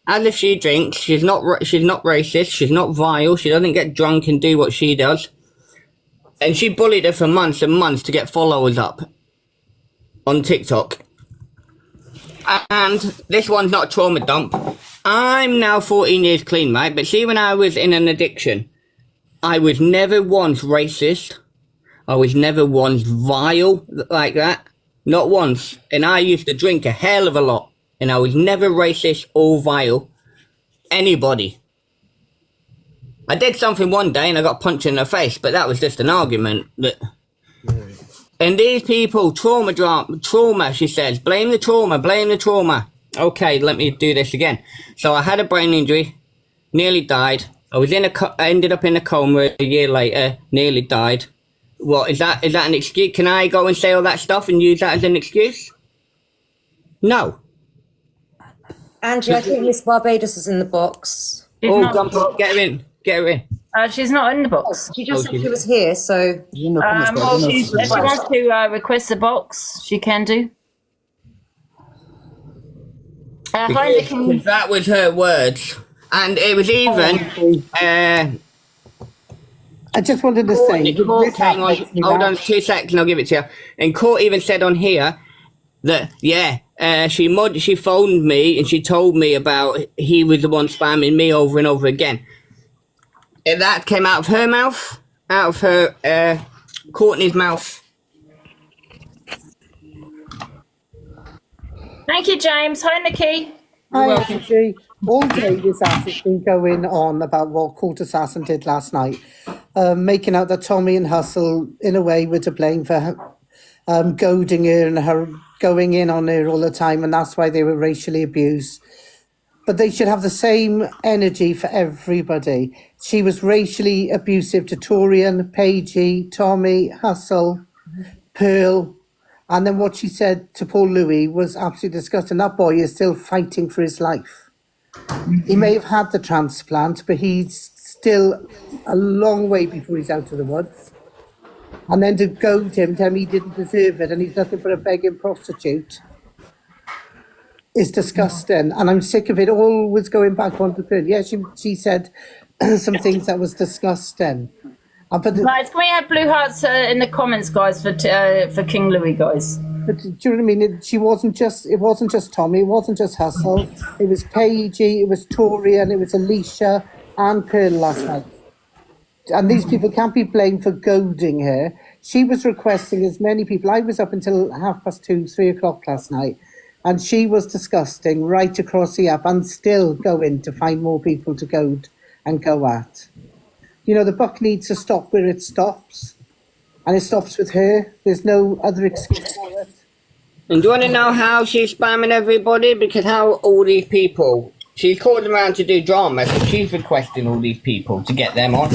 as if she drinks. She's not racist. She's not vile. She doesn't get drunk and do what she does. And she bullied her for months and months to get followers up on TikTok. And this one's not a trauma dump. I'm now 14 years clean, right? But see, when I was in an addiction, I was never once racist. I was never once vile like that. Not once. And I used to drink a hell of a lot. And I was never racist or vile. Anybody. I did something one day and I got punched in the face, but that was just an argument. And these people, trauma, she says. Blame the trauma. Okay, let me do this again. So I had a brain injury, nearly died. I was ended up in a coma a year later, nearly died. What, is that an excuse? Can I go and say all that stuff and use that as an excuse? No. Angie, I think Miss Barbados is in the box. Get her in. She's not in the box. She just said she was here, so... If she wants to request a box, she can do. Because that was her words. And it was even... I just wanted to say... Hold on 2 seconds and I'll give it to you. And Court even said on here that, she phoned me and she told me about he was the one spamming me over and over again. And that came out of her mouth, out of her, Courtney's mouth. Thank you, James. Hi, Nikki. Hi, Angie. All day this ass has been going on about what Court Assassin did last night, making out that Tommy and Hustle, in a way, were to blame for her, goading her and her going in on her all the time, and that's why they were racially abused. But they should have the same energy for everybody. She was racially abusive to Torian, Paigey, Tommy, Hustle, Pearl. And then what she said to Paul Louis was absolutely disgusting. That boy is still fighting for his life. He may have had the transplant, but he's still a long way before he's out of the woods. And then to goad him, tell him he didn't deserve it and he's nothing but a begging prostitute, is disgusting. And I'm sick of it always going back on to Pearl. Yeah, she said some things that was discussed then. Guys, can we have blue hearts in the comments, guys, for King Louis, guys? But do you know what I mean? It wasn't just Tommy, it wasn't just Hustle. It was Paigey, it was Tori, and it was Alicia and Pearl last night. And these people can't be blamed for goading her. She was requesting as many people. I was up until 2:30, 3 o'clock last night, and she was disgusting right across the app and still going to find more people to goad and go at. You know, the buck needs to stop where it stops, and it stops with her. There's no other excuse for it. And do you want to know how she's spamming everybody? Because how all these people, she's called around to do drama, so she's requesting all these people to get them on.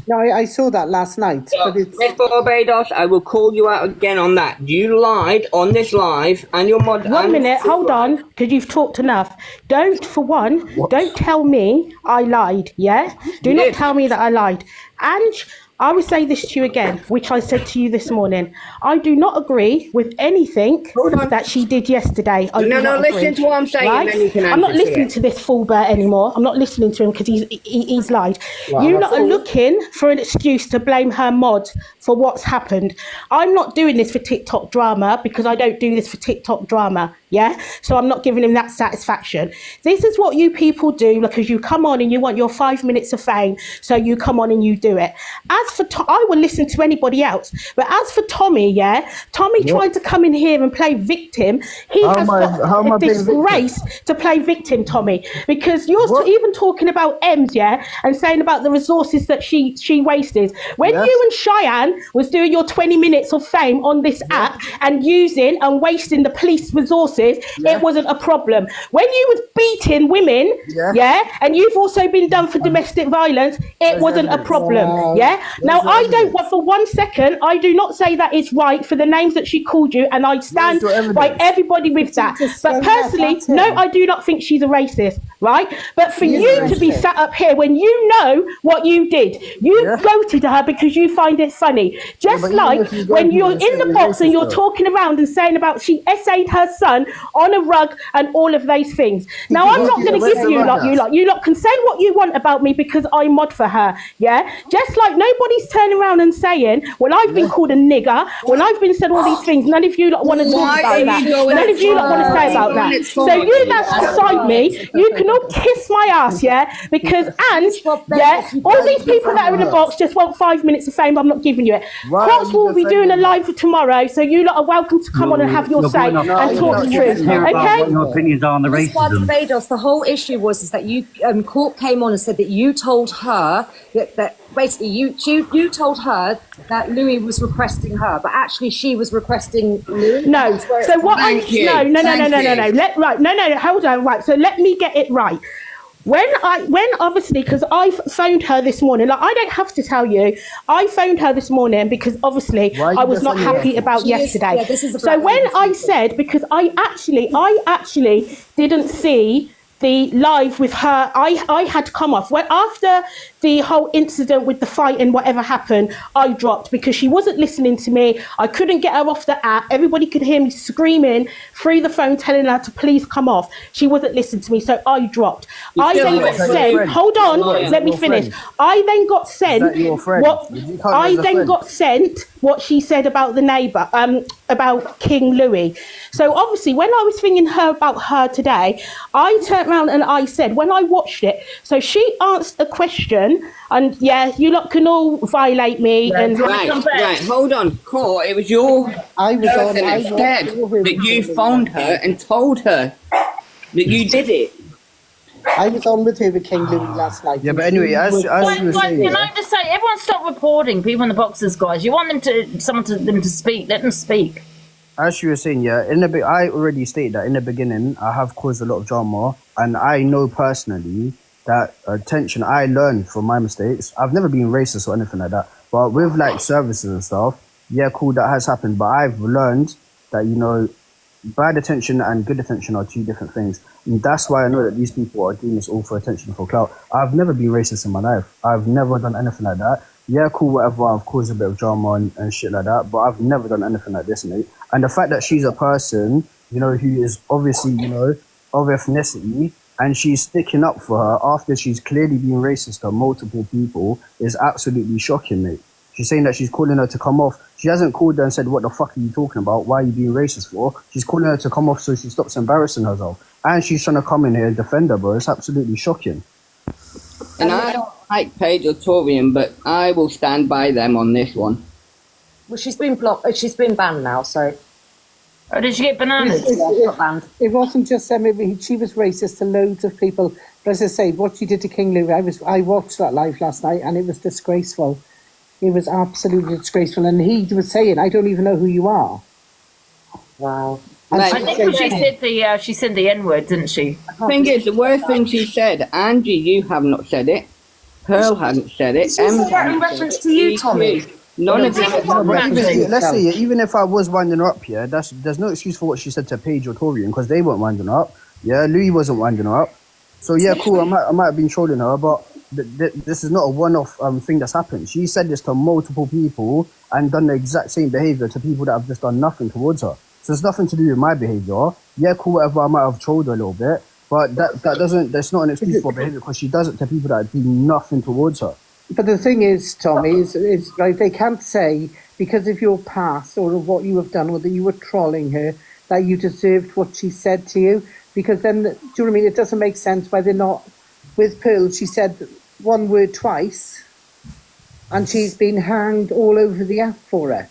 No, I saw that last night. So, Miss Barbados, I will call you out again on that. You lied on this live, and your mod. 1 minute, hold on, because you've talked enough. Don't tell me I lied, yeah? Do not tell me that I lied. And I will say this to you again, which I said to you this morning. I do not agree with anything that she did yesterday. Listen to what I'm saying, right? Then you can I'm not listening to this fool bear anymore. I'm not listening to him because he's lied. Well, you lot are looking for an excuse to blame her mod for what's happened. I'm not doing this for TikTok drama because I don't do this for TikTok drama. Yeah, so I'm not giving him that satisfaction. This is what you people do because you come on and you want your 5 minutes of fame, so you come on and you do it. As for I will listen to anybody else, but as for Tommy, Tommy tried to come in here and play victim. He has got a disgrace to play victim, Tommy, because you're even talking about Ems, and saying about the resources that she wasted. When you and Cheyenne was doing your 20 minutes of fame on this app and using and wasting the police resources, it wasn't a problem. When you was beating women, and you've also been done for domestic violence, it wasn't a problem. Now I don't want for 1 second, I do not say that it's right for the names that she called you, and I stand by everybody with that. But personally, no, I do not think she's a racist, right? But for you to be sat up here when you know what you did, you voted her because you find it funny. Just like when you're in the box and you're talking around and saying about she essayed her son on a rug and all of those things. Now I'm not going to give you lot can say what you want about me because I mod for her, just like nobody's turning around and saying, well, I've been called a nigger, when I've been said all these things, none of you lot want to talk about that. None of you lot want to say about that. So you that's beside me, you can all kiss my ass, because all these people that are in the box just want 5 minutes of fame. I'm not giving you it. Courts will be doing a live for tomorrow, so you lot are welcome to come on and have your say and talk the truth. Okay? What your opinions are on the racism. Barbados, the whole issue was that you court came on and said that you told her that basically you told her that Louis was requesting her, but actually she was requesting Louis. No. So what? No. Hold on. Right. So let me get it right. When obviously, because I phoned her this morning, like I don't have to tell you, I phoned her this morning because obviously I was not happy about yesterday. So when I said, because I actually didn't see the live with her, I had to come off. When after the whole incident with the fight and whatever happened, I dropped because she wasn't listening to me. I couldn't get her off the app. Everybody could hear me screaming through the phone telling her to please come off. She wasn't listening to me, so I dropped. I then got sent, hold on, let me finish. I then got sent what she said about the neighbour, about King Louis. So obviously when I was thinking about her today, I turned around and I said, when I watched it, so she asked a question, and you lot can all violate me. Right, hold on, Court, it was your person instead that you phoned her and told her that you did it. I was on with her with King Louis last night. Yeah, but anyway, as you were saying, can I just say, everyone stop reporting people in the boxes, guys. You want them to speak, let them speak. As you were saying, I already stated that in the beginning, I have caused a lot of drama, and I know personally that attention I learned from my mistakes. I've never been racist or anything like that, but with like services and stuff, cool, that has happened. But I've learned that, bad attention and good attention are two different things. And that's why I know that these people are doing this all for attention, for clout. I've never been racist in my life. I've never done anything like that. Cool, whatever, I've caused a bit of drama and shit like that, but I've never done anything like this, mate. And the fact that she's a person, who is obviously, of ethnicity, and she's sticking up for her after she's clearly been racist to multiple people is absolutely shocking, mate. She's saying that she's calling her to come off. She hasn't called her and said, what the fuck are you talking about? Why are you being racist for? She's calling her to come off so she stops embarrassing herself. And she's trying to come in here and defend her, bro. It's absolutely shocking. And I don't like Paige or Torian, but I will stand by them on this one. Well, she's been blocked. She's been banned now, so. Oh, did she get bananas? It wasn't just she was racist to loads of people. But as I say, what she did to King Louis, I watched that live last night, and it was disgraceful. It was absolutely disgraceful. And he was saying, I don't even know who you are. Wow. I think she said the N-word, didn't she? Thing is, the worst thing she said, Angie, you have not said it. Pearl hasn't said it. Did she say that in reference to you, Tommy? None of them. Let's say, even if I was winding her up, yeah, there's no excuse for what she said to Paige or Torian, because they weren't winding her up. Yeah, Louis wasn't winding her up. So yeah, cool. I might have been trolling her, but this is not a one-off thing that's happened. She said this to multiple people and done the exact same behaviour to people that have just done nothing towards her. So it's nothing to do with my behaviour. Yeah, cool, whatever, I might have trolled her a little bit, but that's not an excuse for behaviour, because she does it to people that do nothing towards her. But the thing is, Tommy, is like they can't say because of your past or of what you have done or that you were trolling her that you deserved what she said to you, because then, do you know what I mean? It doesn't make sense why they're not. With Pearl, she said one word twice, and she's been hanged all over the app for it.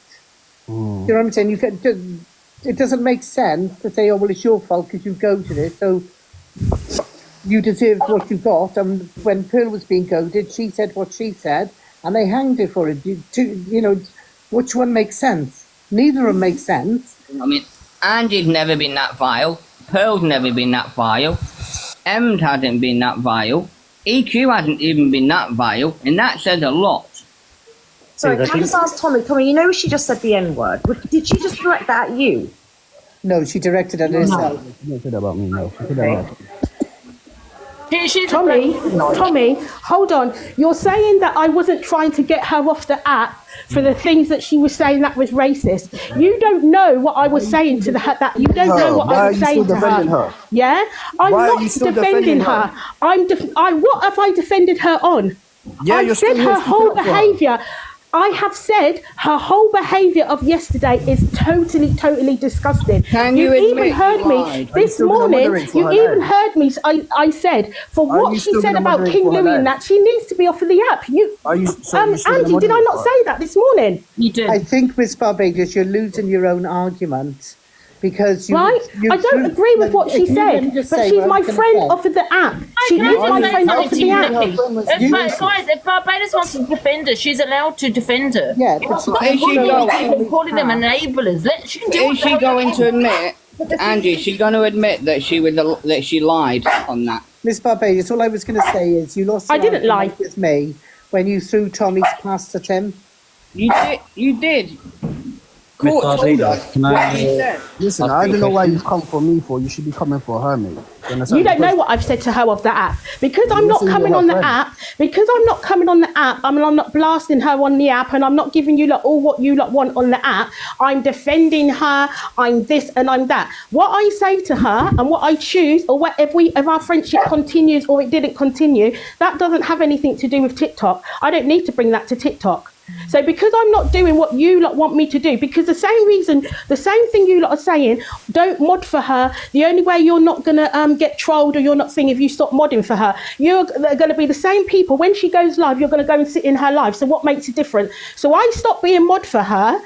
Do you know what I'm saying? It doesn't make sense to say, oh, well, it's your fault because you goaded it, so you deserved what you got. And when Pearl was being goaded, she said what she said, and they hanged her for it. You know, which one makes sense? Neither of them make sense. I mean, Angie's never been that vile. Pearl's never been that vile. M's hasn't been that vile. EQ hasn't even been that vile, and that says a lot. Sorry, can I just ask Tommy? Tommy, you know she just said the N-word. Did she just direct that at you? No, she directed it herself. She didn't say that about me, no. Tommy, hold on. You're saying that I wasn't trying to get her off the app for the things that she was saying that was racist. You don't know what I was saying to her. That you don't know what I was saying to her. Yeah, I'm not defending her. What have I defended her on? Yeah, I said her whole behaviour. I have said her whole behaviour of yesterday is totally disgusting. You even heard me this morning. You even heard me. I said for what she said about King Louis and that she needs to be off of the app. Angie, did I not say that this morning? You did. I think, Miss Barbados, you're losing your own argument. Because I don't agree with what she said, but she's my friend off of the app. She is my friend off of the app. Guys, if Barbados wants to defend her, she's allowed to defend her. Yeah, but calling them enablers. She can do Is she going to admit, Angie? She's going to admit that she lied on that. Miss Barbados, all I was going to say is you lost. I didn't lie with me when you threw Tommy's past at him. You did. Listen, I don't know why you've come for me for. You should be coming for her, mate. You don't know what I've said to her of the app. Because I'm not coming on the app, I'm not blasting her on the app, and I'm not giving you all what you want on the app. I'm defending her, I'm this and I'm that. What I say to her and what I choose, or if our friendship continues or it didn't continue, that doesn't have anything to do with TikTok. I don't need to bring that to TikTok. So because I'm not doing what you lot want me to do, because the same thing you lot are saying, don't mod for her. The only way you're not going to get trolled or you're not if you stop modding for her, you're going to be the same people. When she goes live, you're going to go and sit in her live. So what makes it different? So I stopped being mod for her.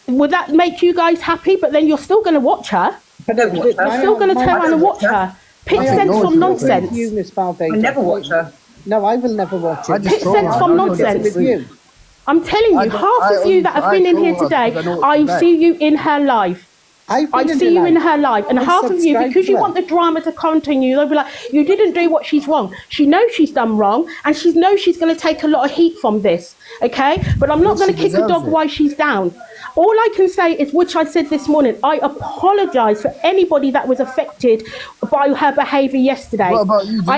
Would that make you guys happy? But then you're still going to watch her. You're still going to turn around and watch her. Pick sense from nonsense. You, Miss Barbados. I never watch her. No, I will never watch it. Pick sense from nonsense. I'm telling you, half of you that have been in here today, I see you in her live. I see you in her live, and half of you, because you want the drama to continue, they'll be like, you didn't do what she's wrong. She knows she's done wrong, and she knows she's going to take a lot of heat from this, okay? But I'm not going to kick a dog while she's down. All I can say is, which I said this morning, I apologise for anybody that was affected by her behaviour yesterday. What about you? I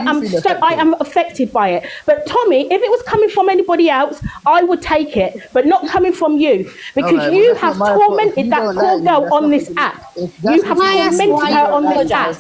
am affected by it. But Tommy, if it was coming from anybody else, I would take it, but not coming from you, because you have tormented that poor girl on this app. You have tormented her on this app.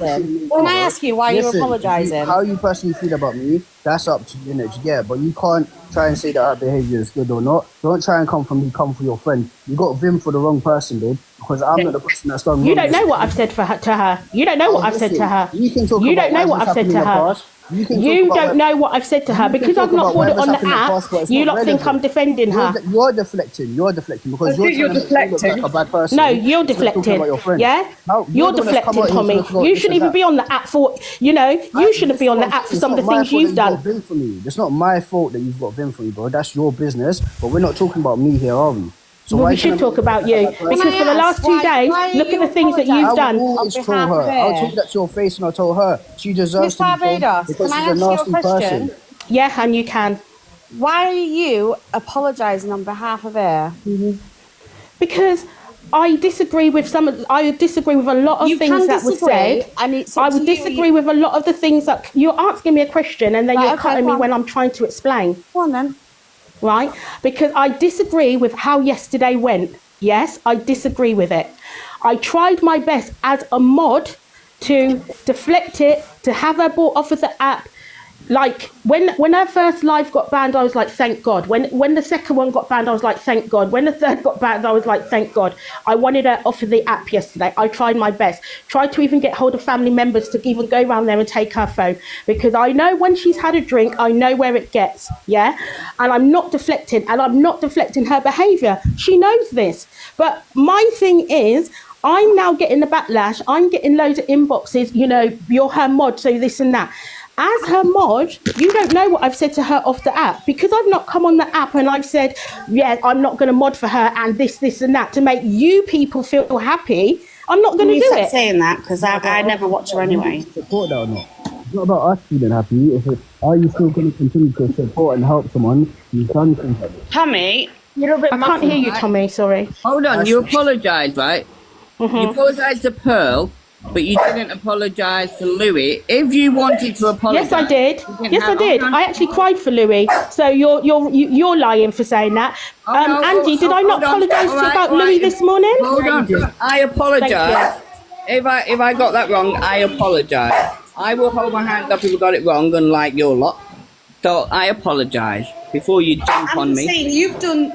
Can I ask you why you're apologising? How you personally feel about me, that's up to you, but you can't try and say that our behaviour is good or not. Don't try and come for me, come for your friend. You got Vim for the wrong person, babe, because I'm not the person that's done wrong. You don't know what I've said to her. You don't know what I've said to her. You can talk You about don't know what I've said to her. You don't know what I've said to her because I've not put it on the app. You lot think I'm defending her. You're deflecting. You're deflecting because you're deflecting. Like a bad person. No, you're deflecting. Yeah, you're deflecting, Tommy. You shouldn't even be on the app for. You shouldn't be on the app for some of the things you've done. Vim for me. It's not my fault that you've got Vim for me, bro. That's your business. But we're not talking about me here, are we? So well, we should talk about you because for the last 2 days, look at the things that you've done. I'll take that to your face and I'll tell her she deserves to be told because she's a nasty person. Yeah, and you can. Why are you apologising on behalf of her? Because I disagree with I disagree with a lot of things that were said. And I would disagree with a lot of the things that you're asking me a question and then you're cutting me when I'm trying to explain. Go on then. Right? Because I disagree with how yesterday went. Yes, I disagree with it. I tried my best as a mod to deflect it, to have her brought off of the app. Like when her first live got banned, I was like, thank God. When the second one got banned, I was like, thank God. When the third got banned, I was like, thank God. I wanted her off of the app yesterday. I tried my best. Tried to even get hold of family members to even go around there and take her phone. Because I know when she's had a drink, I know where it gets. Yeah? And I'm not deflecting. And I'm not deflecting her behaviour. She knows this. But my thing is, I'm now getting the backlash. I'm getting loads of inboxes, you're her mod, so this and that. As her mod, you don't know what I've said to her off the app because I've not come on the app and I've said, yeah, I'm not going to mod for her and this and that to make you people feel happy. I'm not going to do it. Stop saying that because I never watch her anyway. Support that or not? It's not about us feeling happy. Are you still going to continue to support and help someone who's done things like this? Tommy, I can't hear you, Tommy. Sorry. Hold on. You apologise, right? Mm-hmm. You apologised to Pearl. But you didn't apologise to Louis. If you wanted to apologise, yes, I did. Yes, I did. I actually cried for Louis. So you're lying for saying that. Angie, did I not apologise about Louis this morning? Hold on. I apologise. If I got that wrong, I apologise. I will hold my hand up if I got it wrong, unlike your lot. So I apologise before you jump on me. Saying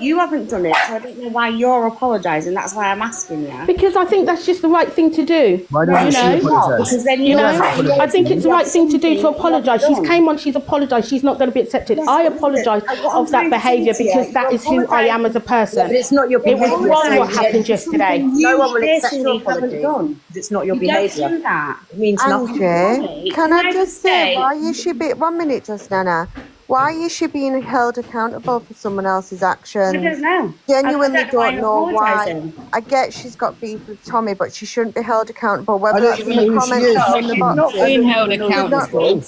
you haven't done it, so I don't know why you're apologising. That's why I'm asking you. Because I think that's just the right thing to do. Why don't you apologise? Because then I think it's the right thing to do to apologise. She's came on, she's apologised, she's not going to be accepted. I apologise of that behaviour because that is who I am as a person. But it's not your behaviour. It was wrong what happened yesterday. No one will accept your apology. It's not your behaviour. It means nothing. Angie, can I just say why you should be 1 minute, just Nana. Why is she being held accountable for someone else's actions? I don't know. Genuinely don't know why. I get she's got beef with Tommy, but she shouldn't be held accountable. Whether that's in the comments or in the box. Not being held accountable.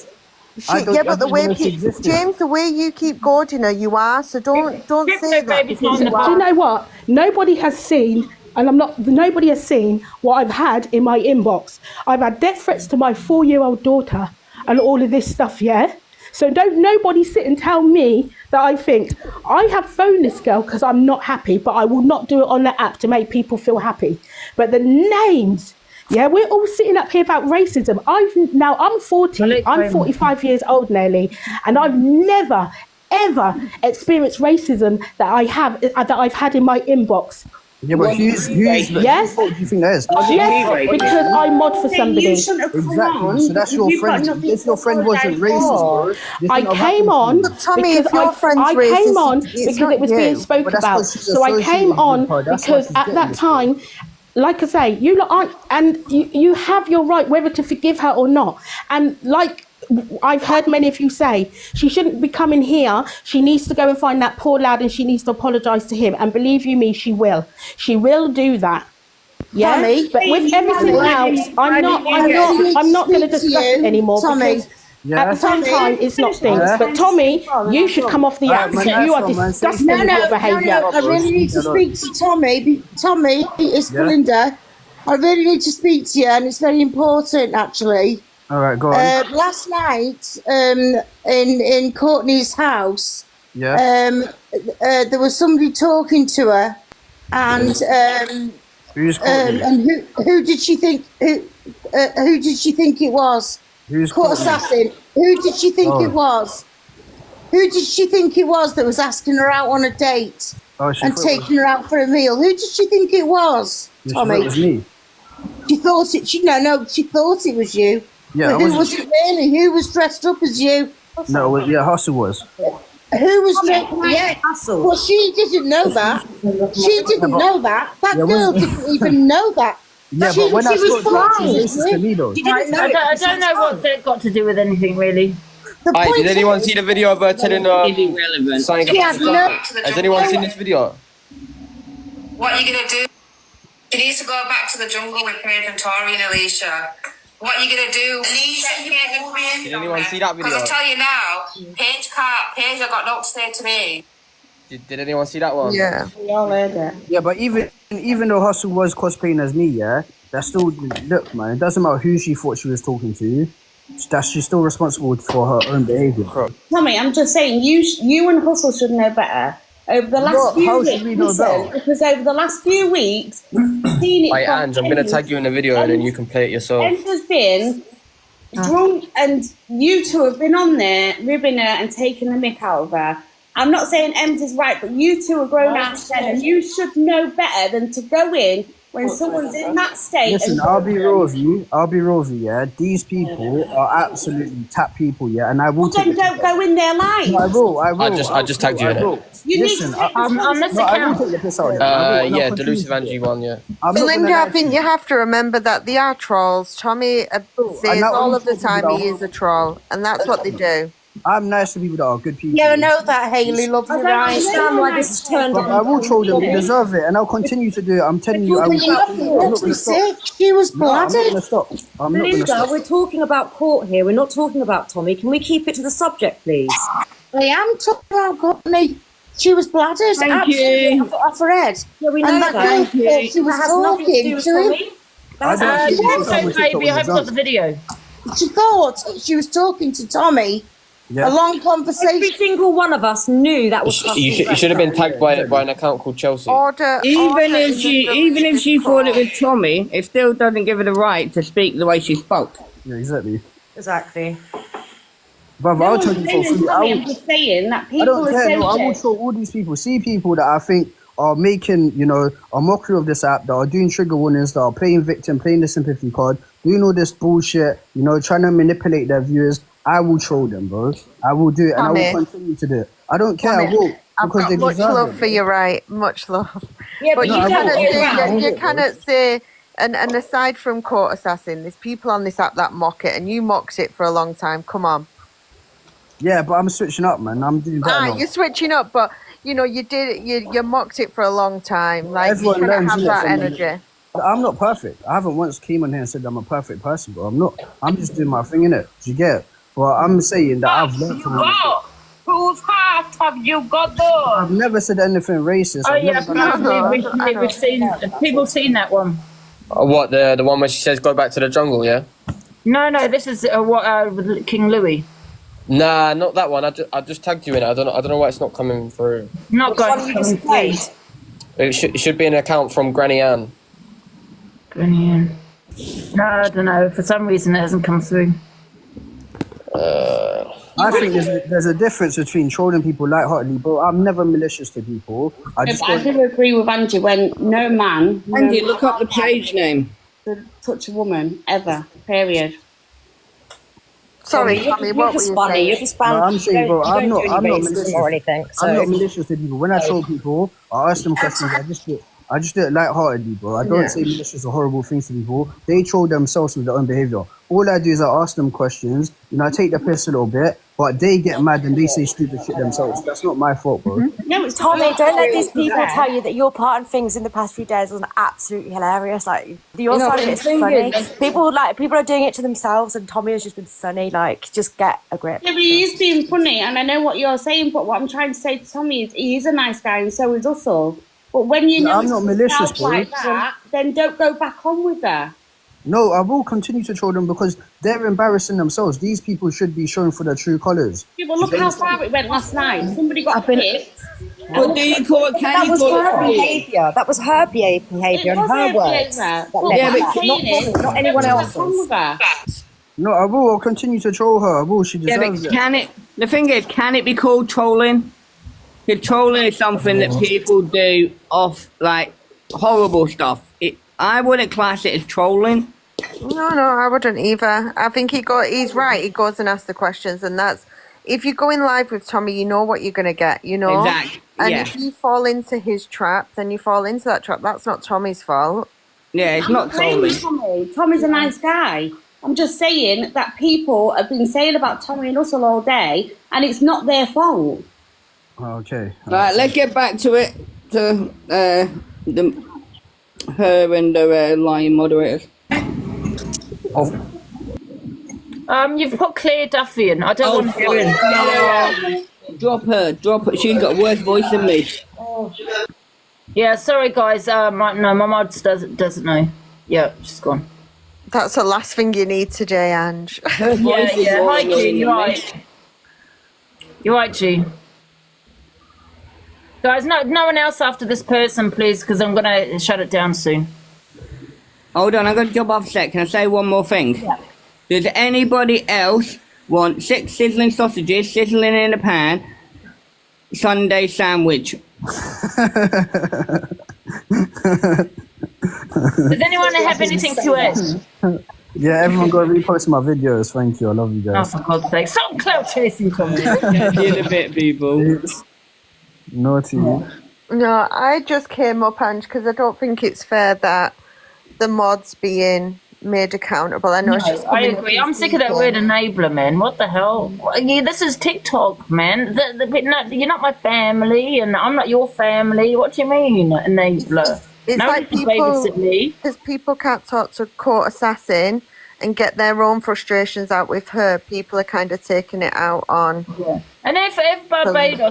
But the way James, the way you keep goading her, you are. So don't say that. Do you know what? Nobody has seen. And nobody has seen what I've had in my inbox. I've had death threats to my 4-year-old daughter and all of this stuff, yeah? So don't nobody sit and tell me that I think I have phoned this girl because I'm not happy, but I will not do it on the app to make people feel happy. But the names, yeah, we're all sitting up here about racism. I'm 40, I'm 45 years old nearly, and I've never, ever experienced racism that I've had in my inbox. Yeah, but who's yes? What do you think that is? Yes, because I mod for somebody. Exactly. So that's your friend. If your friend wasn't racist, I came on because I came on because it was being spoke about. So I came on because at that time, like I say, you lot aren't, and you have your right whether to forgive her or not. And like I've heard many of you say, she shouldn't be coming here. She needs to go and find that poor lad and she needs to apologise to him. And believe you me, she will. She will do that. Yeah, Tommy, but with everything else, I'm not going to discuss it anymore. Tommy, At the same time, it's not things. Yeah. But Tommy, you should come off the app man, because you are nice one, man. disgusting No, with your behaviour. I really need to speak to Tommy. Tommy, it's Yeah. Belinda. I really need to speak to you, and it's very important, actually. All right, go on. Last night, in Courtney's house, Yeah. there was somebody talking to her, and Who's Courtney? and who did she think who did she think it was? Who's Court Courtney? assassin. Who did she think Oh. it was? Who did she think it was that was asking her out on a date Oh, she and thought it was- taking her out for a meal? Who did she think it was? Yeah, she thought Tommy. it was me. She thought it. She thought it was you. Yeah, But I who wasn't- was it really? Who was dressed up as you? No, yeah, Hustle was. Who was dressed? Yeah. Well, she didn't know that. She didn't know that. That Yeah, girl when- didn't even know that. Yeah, she, but when I she was spoke to her, she was blind. racist to me, though. I don't know what's it got to do with anything, really. Aye, did anyone see the video of her telling her something She had about no- Has anyone seen this video? What are you going to do? She needs to go back to the jungle with Paige and Tori and Alicia. What are you going to do? Did anyone see that video? Because I'll tell you now, Paige got no to say to me. Did anyone see that one? Yeah. We all heard it. Yeah, but even though Hustle was cosplaying as me, yeah, that's still, look, man, it doesn't matter who she thought she was talking to. She's still responsible for her own behaviour. Tommy, I'm just saying, you and Hustle should know better. Over the last few how weeks, should we know better? because over the last few weeks, we've seen it. Right, from Ange, I'm going to Em. tag you in the video and then you can play it yourself. Em has been drunk, and you two have been on there ribbing her and taking the mick out of her. I'm not saying Ems is right, but you two are grown ass men, and you should know better than to go in when someone's in that state. Listen, I'll be real with you, yeah. These people are absolutely tap people, yeah, and I will Then don't go in their life. No, I will. I just tagged you in it. You Listen, need to take I will responsibility. take the piss out of you. I will, and I'll Yeah, continue delusive to. Angie one, yeah. I'm not gonna Belinda, lie I to think you have to remember that they are trolls. Tommy says not all only of the talking time about- he is a troll, and that's what they do. I'm nice to people that are good people. Yeah, I know that, Hayley. Love you, right? understand why this has turned But I will troll them. They deserve it, and I'll continue to do it. I'm telling you, I But will. you're not I'm going not to going be to stop. sick. She was No, I'm not going blooded. to stop. I'm not going to Belinda, stop. we're talking about court here. We're not talking about Tommy. Can we keep it to the subject, please? I am talking about Courtney. She was bladdered. Thank absolutely you. off her head. Yeah, we know And that that. girl Thank you. thought she was That has nothing to do talking with to him. Tommy. That has I nothing to do don't with think Tommy. so, Baby, I haven't got the video. She thought she was talking to Tommy. Yeah. A long conversation. Every single one of us knew that was You should have been tagged by an account called Chelsea. Even if she thought it was Tommy, it still doesn't give her the right to speak the way she spoke. Yeah, exactly. Exactly. Brother, I'll tell you for free. I'm just saying that I people don't are care. No, I will sensitive. show all these people. See people that I think are making, a mockery of this app, that are doing trigger warnings, that are playing victim, playing the sympathy card, doing all this bullshit, trying to manipulate their viewers. I will troll them, bro. I will do it, and I Tommy. will continue to do it. I don't care. I will. I've Because got they much deserve love it. for you, right? Much love. Yeah, but No, you I cannot will. say, you cannot say, and aside from Court Assassin, there's people on this app that mock it, and you mocked it for a long time. Come on. Yeah, but I'm switching up, man. I'm doing better now. You're switching up, but you mocked it for a long time. Like, Everyone you learns, cannot have innit, that from energy. I'm not perfect. I haven't once came on here and said I'm a perfect person, bro. I'm not. I'm just doing my thing, innit? Do you get it? But I'm saying that I've learned from it. Whose heart have you got though? I've never said anything racist. Oh I've yeah, never done anything. we've seen people seen that one. What, the one where she says go back to the jungle, yeah? No, this is with King Louis. Nah, not that one. I just tagged you in it. I don't know why it's not coming through. Not going to It should be an account from Granny Ann. Granny Ann. No, I don't know. For some reason, it hasn't come through. I think there's a difference between trolling people lightheartedly, bro. I'm never malicious to people. I do agree with Angie when no man. Angie, look up the page name. To touch a woman ever. Period. Sorry, you're Tommy, what were just you funny. saying? You're just funny. No, I'm saying, bro, I'm not malicious racism or anything, so- I'm not malicious to people. When I troll people, I ask them questions. I just do it lightheartedly, bro. I don't say malicious or horrible things to people. They troll themselves with their own behavior. All I do is I ask them questions. I take the piss a little bit, but they get mad and they say stupid shit themselves. That's not my fault, bro. No, it's Tommy, not. don't let these people tell you that your part in things in the past few days was absolutely hilarious. Like your side of it's funny. People are doing it to themselves, and Tommy has just been funny. Like, just get a grip. Yeah, but he is being funny, and I know what you're saying. But what I'm trying to say to Tommy is, he is a nice guy, and so is Russell. But when you know I'm not malicious, bro. like that, then don't go back on with her. No, I will continue to troll them because they're embarrassing themselves. These people should be shown for their true colours. Yeah, but look how far it went last night. Somebody got hit. What do you call it? That was her behaviour. That was her behaviour and her words. Not anyone else's. No, I will. I'll continue to troll her. I will. She deserves it. The thing is, can it be called trolling? Because trolling is something that people do off, like, horrible stuff. I wouldn't class it as trolling. No, I wouldn't either. I think he's right. He goes and asks the questions, and that's, if you go in live with Tommy, you know what you're going to get, you know? Exactly. And if you fall into his trap, then you fall into that trap. That's not Tommy's fault. Yeah, it's not trolling. Tommy's a nice guy. I'm just saying that people have been saying about Tommy and Russell all day, and it's not their fault. Okay. Right, let's get back to it. To her and the lying moderators. You've got Claire Duffy in. I don't want to hear it. Drop her. She's got a worse voice than me. Yeah, sorry guys. No, my mod doesn't know. Yeah, she's gone. That's the last thing you need today, Ange. Yeah. Hi, G. You're right. You're right, G. Guys, no one else after this person, please, because I'm going to shut it down soon. Hold on, I've got to jump off a sec. Can I say one more thing? Yeah. Does anybody else want 6 sizzling sausages sizzling in a pan, Sunday sandwich? Does anyone have anything to add? Yeah, everyone go repost my videos. Thank you. I love you guys. Oh, for God's sake. Stop clout chasing from me. In a bit, people. Naughty. No, I just came up, Ange, because I don't think it's fair that the mod's being made accountable. I know she's I agree. I'm sick of that word enabler, man. What the hell? Yeah, this is TikTok, man. You're not my family, and I'm not your family. What do you mean, enabler? It's like because people can't talk to court assassin and get their own frustrations out with her. People are kind of taking it out on. Yeah. And if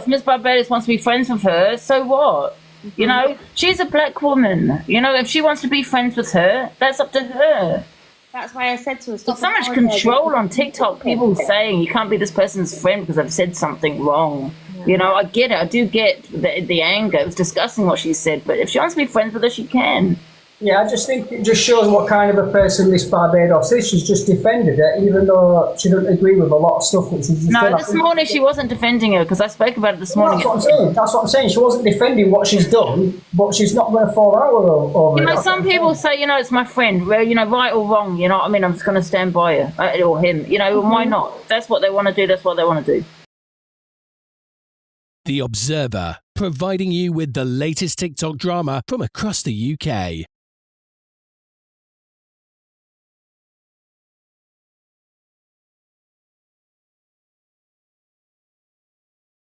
Miss Barbados wants to be friends with her, so what? Mm-hmm. You know, she's a black woman. You know, if she wants to be friends with her, that's up to her. That's why I said to her. There's so much control on TikTok. People saying you can't be this person's friend because I've said something wrong. Yeah. You know, I get it. I do get the anger. It was disgusting what she said. But if she wants to be friends with her, she can. Yeah, I just think it just shows what kind of a person Miss Barbados is. She's just defended her, even though she doesn't agree with a lot of stuff that she's just done. No, this morning she wasn't defending her because I spoke about it this morning. That's what I'm saying. She wasn't defending what she's done, but she's not going to fall out with her over it. Some people say, it's my friend. Well, right or wrong, you know what I mean? I'm just going to stand by her or him. Why not? If that's what they want to do, that's what they want to do. The Observer, providing you with the latest TikTok drama from across the UK.